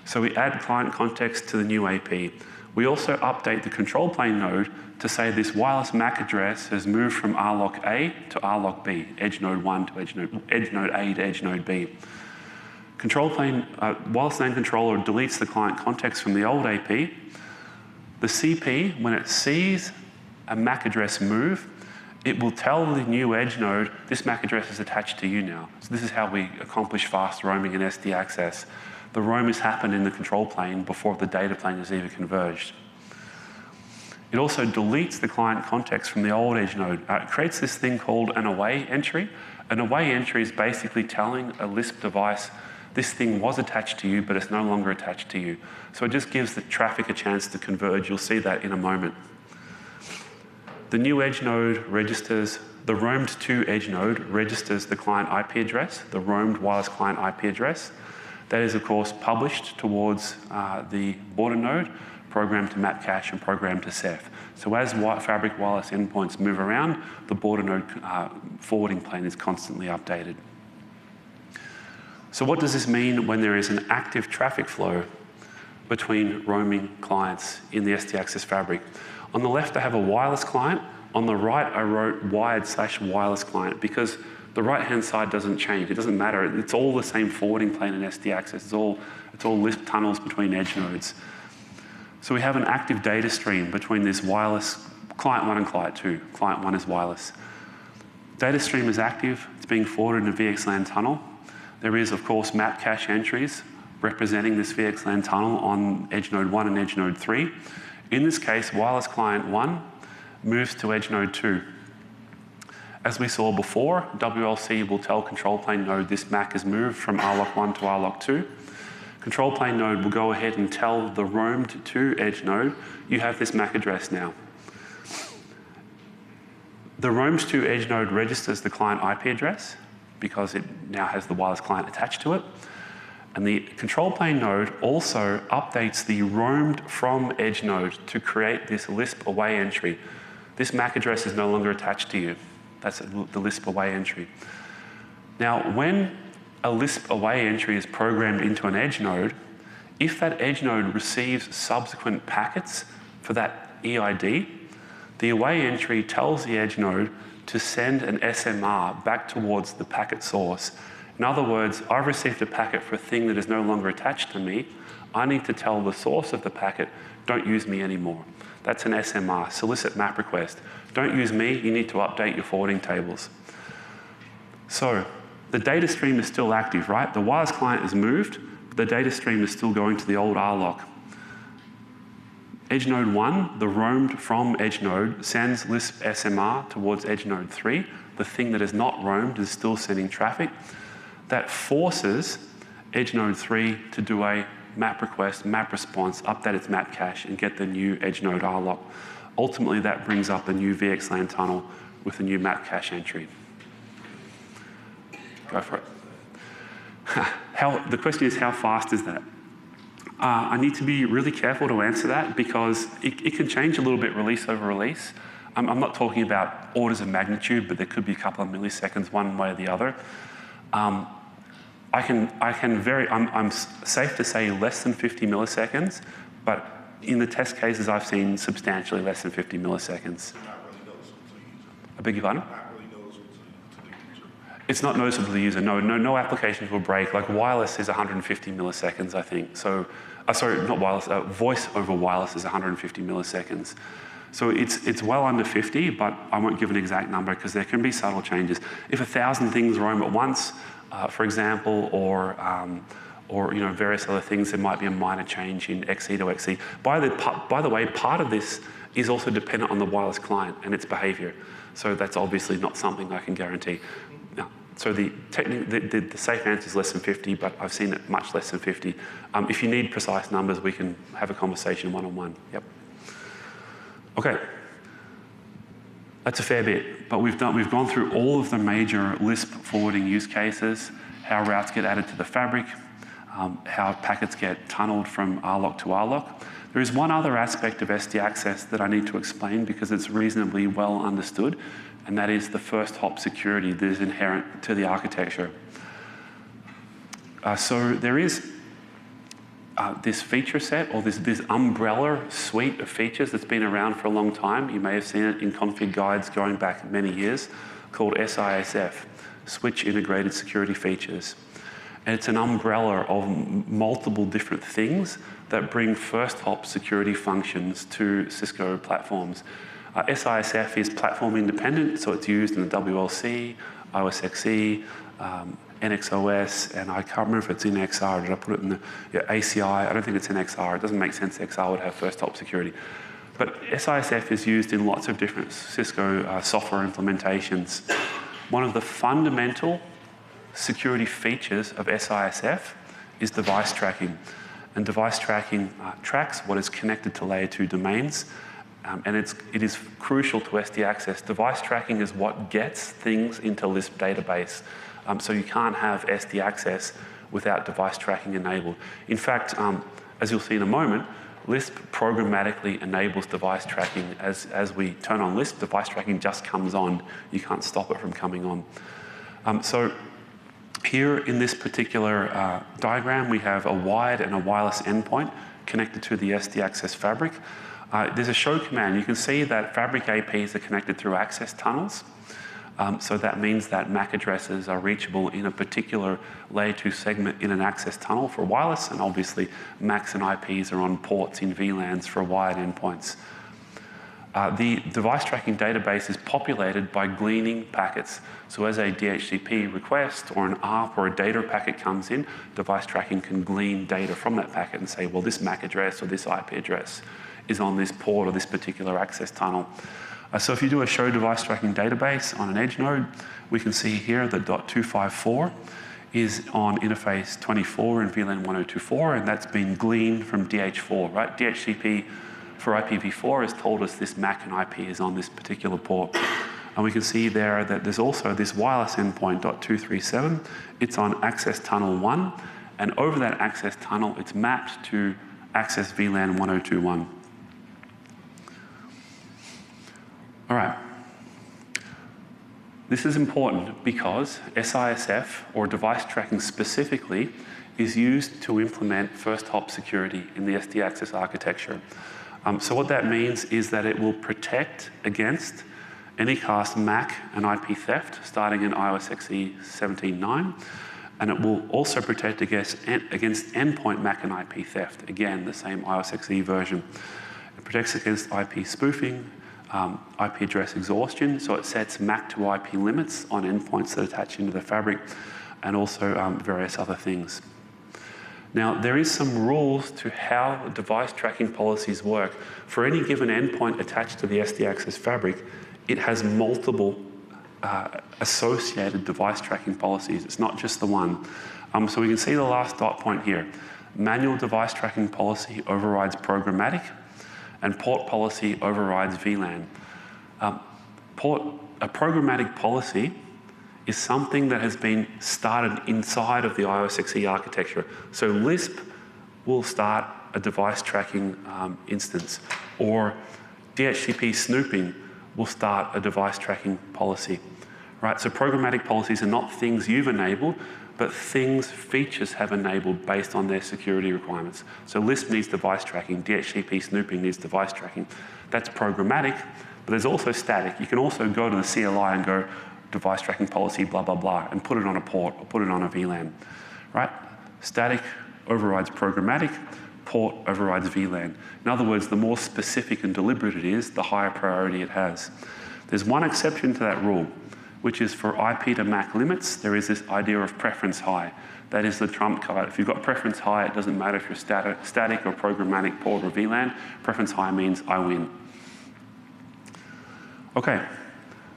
So we add client context to the new AP. We also update the control plane node to say this wireless MAC address has moved from RLOC A to RLOC B, edge node 1 to edge node A to edge node B. Control plane, wireless LAN controller deletes the client context from the old AP. The CP, when it sees a MAC address move, it will tell the new edge node, this MAC address is attached to you now. So this is how we accomplish fast roaming and SD access. The roam has happened in the control plane before the data plane is even converged. It also deletes the client context from the old edge node. It creates this thing called an away entry. An away entry is basically telling a LISP device this thing was attached to you, but it's no longer attached to you. So it just gives the traffic a chance to converge. You'll see that in a moment. The new edge node registers, the roamed to edge node registers the client IP address, the roamed wireless client IP address. That is, of course, published towards the border node, programmed to map cache and programmed to SISF. So as fabric wireless endpoints move around, the border node forwarding plane is constantly updated. So what does this mean when there is an active traffic flow between roaming clients in the SD access fabric? On the left, I have a wireless client. On the right, I wrote wired/wireless client because the right-hand side doesn't change. It doesn't matter. It's all the same forwarding plane in SD access. It's all LISP tunnels between edge nodes. So we have an active data stream between this wireless client 1 and client 2. Client 1 is wireless. Data stream is active. It's being forwarded in a VXLAN tunnel. There is, of course, map cache entries representing this VXLAN tunnel on edge node 1 and edge node 3. In this case, wireless client 1 moves to edge node 2. As we saw before, WLC will tell control plane node this MAC has moved from RLOC 1 to RLOC 2. Control plane node will go ahead and tell the roamed to edge node, you have this MAC address now. The roamed to edge node registers the client IP address because it now has the wireless client attached to it. And the control plane node also updates the roamed from edge node to create this LISP away entry. This MAC address is no longer attached to you. That's the LISP away entry. Now, when a LISP away entry is programmed into an edge node, if that edge node receives subsequent packets for that EID, the away entry tells the edge node to send an SMR back towards the packet source. In other words, I've received a packet for a thing that is no longer attached to me. I need to tell the source of the packet, don't use me anymore. That's an SMR, solicit map request. Don't use me, you need to update your forwarding tables. So the data stream is still active, right? The wireless client has moved, but the data stream is still going to the old RLOC. Edge node 1, the roamed from edge node, sends LISP SMR towards edge node 3. The thing that is not roamed is still sending traffic. That forces edge node 3 to do a map request, map response, update its map cache, and get the new edge node RLOC. Ultimately, that brings up a new VXLAN tunnel with a new map cache entry. Go for it. The question is, how fast is that? I need to be really careful to answer that because it can change a little bit release over release. I'm not talking about orders of magnitude, but there could be a couple of milliseconds one way or the other. I'm safe to say less than 50 milliseconds, but in the test cases I've seen substantially less than 50 milliseconds. Not really noticeable to the user. I beg your pardon? Not really noticeable to the user. It's not noticeable to the user. No applications will break. Like wireless is 150 milliseconds, I think. So, sorry, not wireless. Voice over wireless is 150 milliseconds. So it's well under 50, but I won't give an exact number because there can be subtle changes. If 1,000 things roam at once, for example, or various other things, there might be a minor change in XE to XE. By the way, part of this is also dependent on the wireless client and its behavior. So that's obviously not something I can guarantee. Now, so the safe answer is less than 50, but I've seen it much less than 50. If you need precise numbers, we can have a conversation one-on-one. Yep. Okay. That's a fair bit, but we've gone through all of the major LISP forwarding use cases, how routes get added to the fabric, how packets get tunneled from RLOC to RLOC. There is one other aspect of SD access that I need to explain because it's reasonably well understood, and that is the first hop security that is inherent to the architecture. So there is this feature set, or this umbrella suite of features that's been around for a long time. You may have seen it in config guides going back many years, called SISF, Switch Integrated Security Features. And it's an umbrella of multiple different things that bring first hop security functions to Cisco platforms. SISF is platform independent, so it's used in the WLC, OSXE, NXOS, and I can't remember if it's in XR. Did I put it in the ACI? I don't think it's in XR. It doesn't make sense XR would have first hop security. But SISF is used in lots of different Cisco software implementations. One of the fundamental security features of SISF is device tracking. And device tracking tracks what is connected to layer 2 domains. And it is crucial to SD access. Device tracking is what gets things into LISP database. So you can't have SD access without device tracking enabled. In fact, as you'll see in a moment, LISP programmatically enables device tracking. As we turn on LISP, device tracking just comes on. You can't stop it from coming on. So here in this particular diagram, we have a wired and a wireless endpoint connected to the SD access fabric. There's a show command. You can see that fabric APs are connected through access tunnels. So that means that MAC addresses are reachable in a particular layer 2 segment in an access tunnel for wireless, and obviously MACs and IPs are on ports in VLANs for wired endpoints. The device tracking database is populated by gleaning packets. So as a DHCP request or an ARP or a data packet comes in, device tracking can glean data from that packet and say, well, this MAC address or this IP address is on this port or this particular access tunnel. So if you do a show device tracking database on an edge node, we can see here that .254 is on interface 24 in VLAN 1024, and that's been gleaned from DH4, right? DHCP for IPv4 has told us this MAC and IP is on this particular port. And we can see there that there's also this wireless endpoint .237. It's on access tunnel 1, and over that access tunnel, it's mapped to access VLAN 1021. All right. This is important because SISF, or device tracking specifically, is used to implement first hop security in the SD access architecture. So what that means is that it will protect against anycast MAC and IP theft starting in iOS XE 17.9, and it will also protect against endpoint MAC and IP theft, again, the same iOS XE version. It protects against IP spoofing, IP address exhaustion, so it sets MAC to IP limits on endpoints that attach into the fabric, and also various other things. Now, there is some rules to how device tracking policies work. For any given endpoint attached to the SD access fabric, it has multiple associated device tracking policies. It's not just the one. So we can see the last dot point here. Manual device tracking policy overrides programmatic, and port policy overrides VLAN. A programmatic policy is something that has been started inside of the iOS XE architecture. So LISP will start a device tracking instance, or DHCP snooping will start a device tracking policy, right? So programmatic policies are not things you've enabled, but things features have enabled based on their security requirements. So LISP needs device tracking, DHCP snooping needs device tracking. That's programmatic, but there's also static. You can also go to the CLI and go, device tracking policy, blah, blah, blah, and put it on a port or put it on a VLAN, right? Static overrides programmatic, port overrides VLAN. In other words, the more specific and deliberate it is, the higher priority it has. There's one exception to that rule, which is for IP to MAC limits, there is this idea of preference high. That is the trump card. If you've got preference high, it doesn't matter if you're static or programmatic port or VLAN. Preference high means I win. Okay.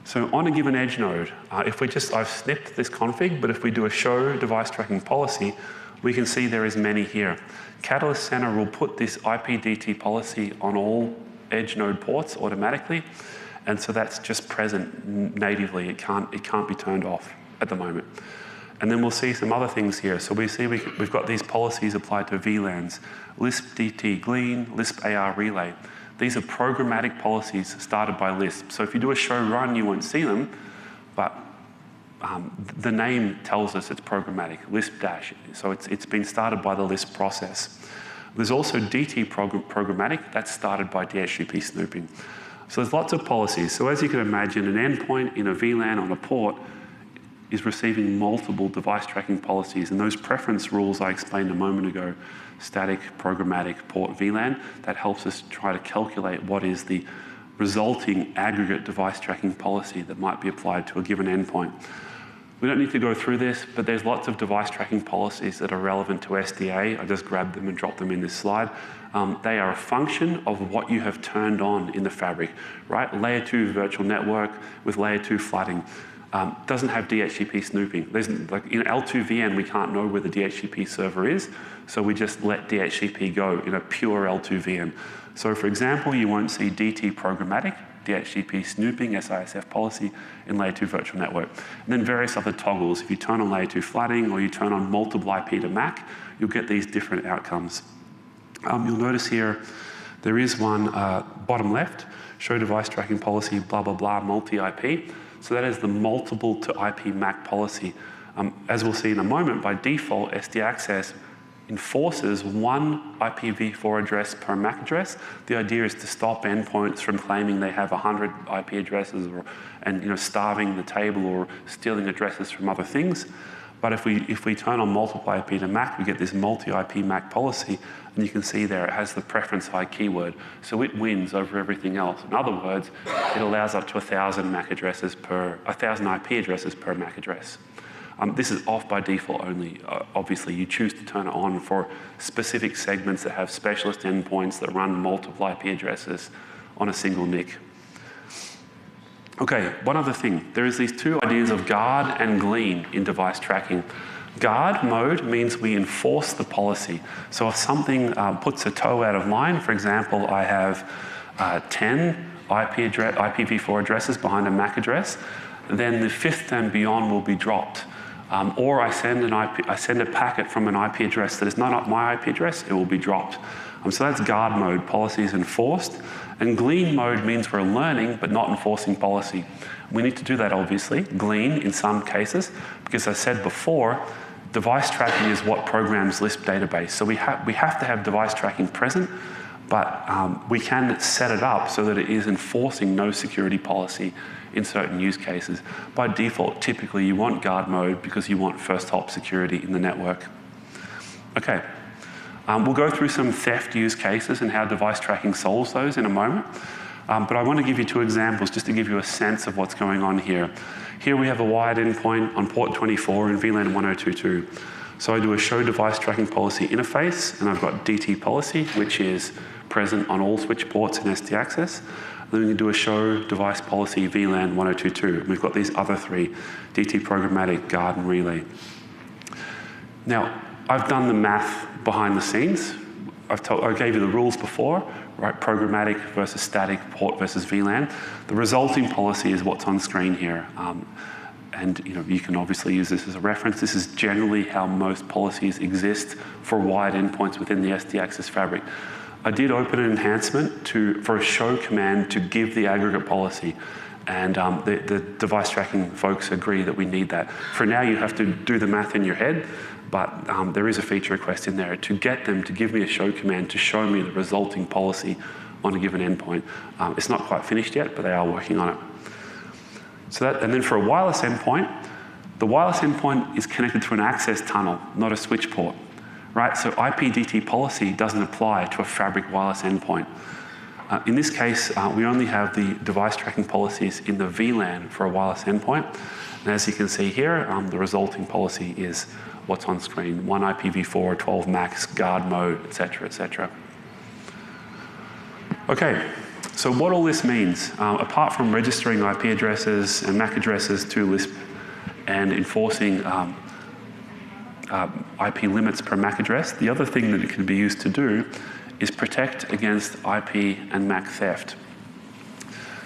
So on a given edge node, I've snipped this config, but if we do a show device tracking policy, we can see there is many here. Catalyst Center will put this IPDT policy on all edge node ports automatically, and so that's just present natively. It can't be turned off at the moment. And then we'll see some other things here. So we see we've got these policies applied to VLANs, LISP DT glean, LISP AR relay. These are programmatic policies started by LISP. So if you do a show run, you won't see them, but the name tells us it's programmatic, LISP dash. So it's been started by the LISP process. There's also DT programmatic, that's started by DHCP snooping. So there's lots of policies. So as you can imagine, an endpoint in a VLAN on a port is receiving multiple device tracking policies, and those preference rules I explained a moment ago, static, programmatic, port, VLAN, that helps us try to calculate what is the resulting aggregate device tracking policy that might be applied to a given endpoint. We don't need to go through this, but there's lots of device tracking policies that are relevant to SDA. I just grabbed them and dropped them in this slide. They are a function of what you have turned on in the fabric, right? Layer 2 virtual network with layer 2 flooding. doesn't have DHCP snooping. Like in L2VN, we can't know where the DHCP server is, so we just let DHCP go in a pure L2VN. So for example, you won't see DT programmatic, DHCP snooping, SISF policy in layer 2 virtual network. And then various other toggles. If you turn on layer 2 flooding or you turn on multiple IP to MAC, you'll get these different outcomes. You'll notice here, there is one bottom left, show device tracking policy, blah, blah, blah, multi-IP. So that is the multiple to IP MAC policy. As we'll see in a moment, by default, SD access enforces one IPv4 address per MAC address. The idea is to stop endpoints from claiming they have 100 IP addresses and starving the table or stealing addresses from other things. But if we turn on multiple IP to MAC, we get this multi-IP MAC policy, and you can see there it has the preference high keyword. So it wins over everything else. In other words, it allows up to 1,000 MAC addresses per 1,000 IP addresses per MAC address. This is off by default only. Obviously, you choose to turn it on for specific segments that have specialist endpoints that run multiple IP addresses on a single NIC. Okay, one other thing. There is these two ideas of guard and glean in device tracking. Guard mode means we enforce the policy. So if something puts a toe out of line, for example, I have 10 IPv4 addresses behind a MAC address, then the 5th and beyond will be dropped. Or I send a packet from an IP address that is not my IP address, it will be dropped. So that's guard mode, policy is enforced. And glean mode means we're learning but not enforcing policy. We need to do that, obviously, glean in some cases, because as I said before, device tracking is what programs LISP database. So we have to have device tracking present, but we can set it up so that it is enforcing no security policy in certain use cases. By default, typically you want guard mode because you want first hop security in the network. Okay, we'll go through some theft use cases and how device tracking solves those in a moment. But I want to give you two examples just to give you a sense of what's going on here. Here we have a wired endpoint on port 24 in VLAN 1022. So I do a show device tracking policy interface, and I've got DT policy, which is present on all switch ports in SD access. Then we do a show device policy VLAN 1022. We've got these other three, DT programmatic, guard, and relay. Now, I've done the math behind the scenes. I gave you the rules before, right? Programmatic versus static, port versus VLAN. The resulting policy is what's on screen here. And you can obviously use this as a reference. This is generally how most policies exist for wired endpoints within the SD access fabric. I did open an enhancement for a show command to give the aggregate policy. And the device tracking folks agree that we need that. For now, you have to do the math in your head, but there is a feature request in there to get them to give me a show command to show me the resulting policy on a given endpoint. It's not quite finished yet, but they are working on it. And then for a wireless endpoint, the wireless endpoint is connected to an access tunnel, not a switch port. Right, so IPDT policy doesn't apply to a fabric wireless endpoint. In this case, we only have the device tracking policies in the VLAN for a wireless endpoint. And as you can see here, the resulting policy is what's on screen, 1 IPv4, 12 max, guard mode, et cetera, et cetera. Okay, so what all this means, apart from registering IP addresses and MAC addresses to LISP and enforcing IP limits per MAC address, the other thing that it can be used to do is protect against IP and MAC theft.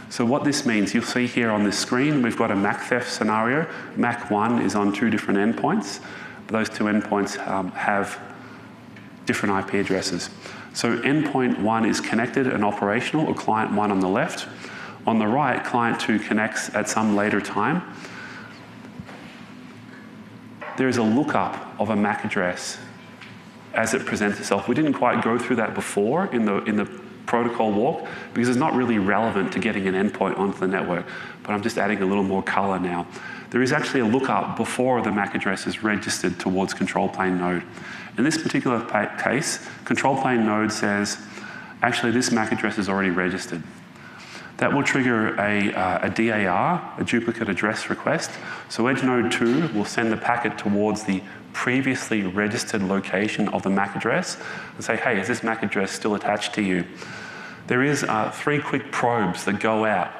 So what this means, you'll see here on this screen, we've got a MAC theft scenario. MAC 1 is on 2 different endpoints. Those 2 endpoints have different IP addresses. So endpoint 1 is connected and operational, or client 1 on the left. On the right, client 2 connects at some later time. There is a lookup of a MAC address as it presents itself. We didn't quite go through that before in the protocol walk because it's not really relevant to getting an endpoint onto the network, but I'm just adding a little more color now. There is actually a lookup before the MAC address is registered towards control plane node. In this particular case, control plane node says, actually this MAC address is already registered. That will trigger a DAR, a duplicate address request. So Edge Node 2 will send the packet towards the previously registered location of the MAC address and say, hey, is this MAC address still attached to you? There is 3 quick probes that go out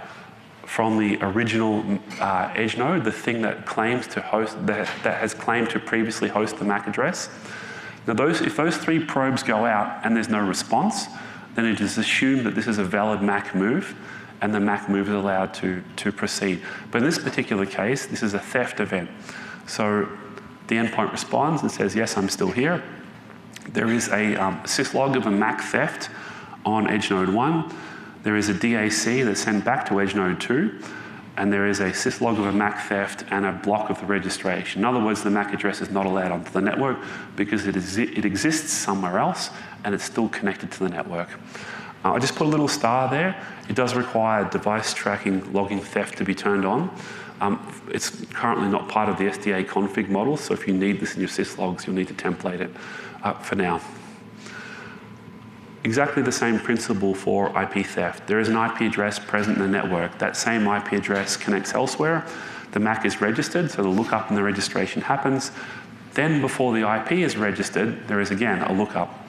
from the original edge node, the thing that claims to host, that has claimed to previously host the MAC address. Now, if those 3 probes go out and there's no response, then it is assumed that this is a valid MAC move, and the MAC move is allowed to proceed. But in this particular case, this is a theft event. So the endpoint responds and says, yes, I'm still here. There is a syslog of a MAC theft on edge node 1. There is a DAC that's sent back to edge node 2. And there is a syslog of a MAC theft and a block of the registration. In other words, the MAC address is not allowed onto the network because it exists somewhere else and it's still connected to the network. I just put a little star there. It does require device tracking logging theft to be turned on. It's currently not part of the SDA config model, so if you need this in your syslogs, you'll need to template it for now. Exactly the same principle for IP theft. There is an IP address present in the network. That same IP address connects elsewhere. The MAC is registered, so the lookup and the registration happens. Then before the IP is registered, there is again a lookup.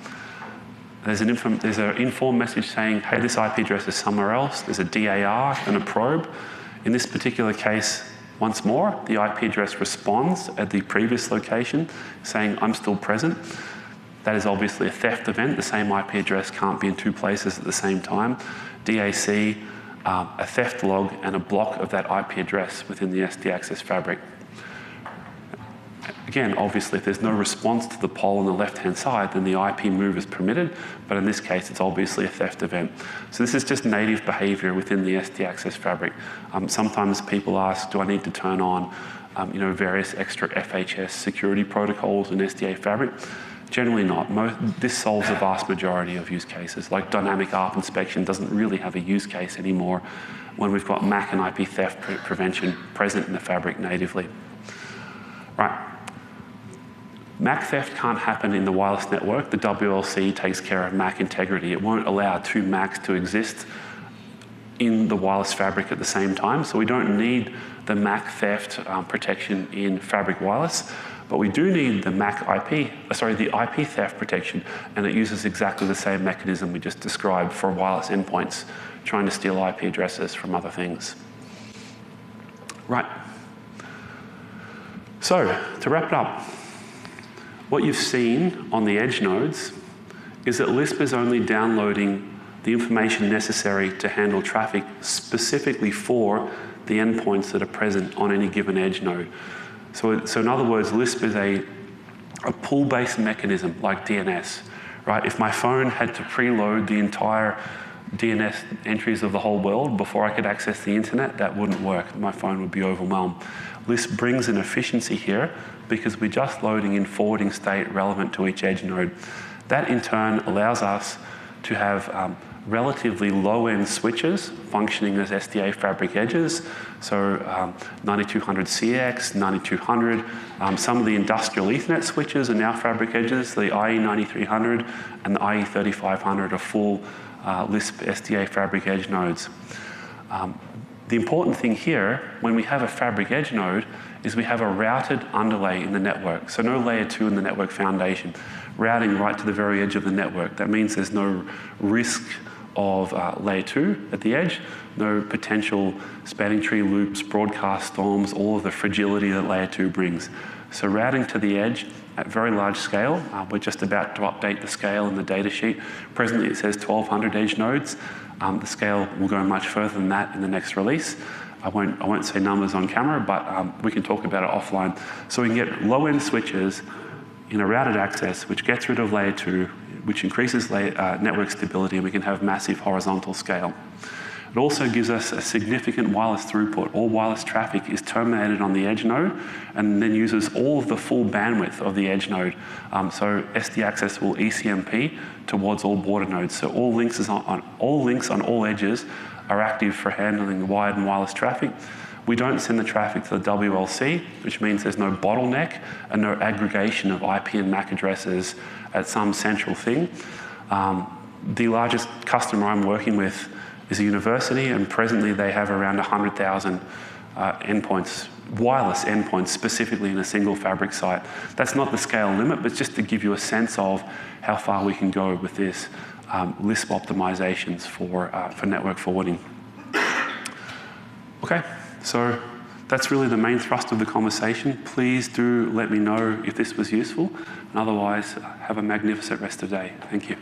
There's an informed message saying, hey, this IP address is somewhere else. There's a DAR and a probe. In this particular case, once more, the IP address responds at the previous location, saying, I'm still present. That is obviously a theft event. The same IP address can't be in 2 places at the same time. DAC, a theft log, and a block of that IP address within the SD access fabric. Again, obviously, if there's no response to the poll on the left-hand side, then the IP move is permitted, but in this case, it's obviously a theft event. So this is just native behavior within the SD access fabric. Sometimes people ask, do I need to turn on various extra FHS security protocols in SDA fabric? Generally not. This solves the vast majority of use cases. Like dynamic ARP inspection doesn't really have a use case anymore when we've got MAC and IP theft prevention present in the fabric natively. Right. MAC theft can't happen in the wireless network. The WLC takes care of MAC integrity. It won't allow 2 MACs to exist in the wireless fabric at the same time, so we don't need the MAC theft protection in fabric wireless. But we do need the the IP theft protection, and it uses exactly the same mechanism we just described for wireless endpoints, trying to steal IP addresses from other things. Right. So, to wrap it up, what you've seen on the edge nodes is that LISP is only downloading the information necessary to handle traffic specifically for the endpoints that are present on any given edge node. So in other words, LISP is a pull-based mechanism like DNS, right? If my phone had to preload the entire DNS entries of the whole world before I could access the internet, that wouldn't work. My phone would be overwhelmed. LISP brings an efficiency here because we're just loading in forwarding state relevant to each edge node. That in turn allows us to have relatively low-end switches functioning as SDA fabric edges. So 9200CX, 9200. Some of the industrial Ethernet switches are now fabric edges. The IE9300 and the IE3500 are full LISP SDA fabric edge nodes. The important thing here, when we have a fabric edge node, is we have a routed underlay in the network. So no layer 2 in the network foundation, routing right to the very edge of the network. That means there's no risk of layer 2 at the edge, no potential spanning tree loops, broadcast storms, all of the fragility that layer 2 brings. So routing to the edge at very large scale, we're just about to update the scale in the data sheet. Presently it says 1200 edge nodes. The scale will go much further than that in the next release. I won't say numbers on camera, but we can talk about it offline. So we can get low-end switches in a routed access, which gets rid of layer 2, which increases network stability, and we can have massive horizontal scale. It also gives us a significant wireless throughput. All wireless traffic is terminated on the edge node and then uses all of the full bandwidth of the edge node. So SD access will ECMP towards all border nodes. So all links on all edges are active for handling wired and wireless traffic. We don't send the traffic to the WLC, which means there's no bottleneck and no aggregation of IP and MAC addresses at some central thing. The largest customer I'm working with is a university, and presently they have around 100,000 endpoints, wireless endpoints, specifically in a single fabric site. That's not the scale limit, but just to give you a sense of how far we can go with this LISP optimizations for network forwarding. Okay, so that's really the main thrust of the conversation. Please do let me know if this was useful, and otherwise, have a magnificent rest of the day. Thank you.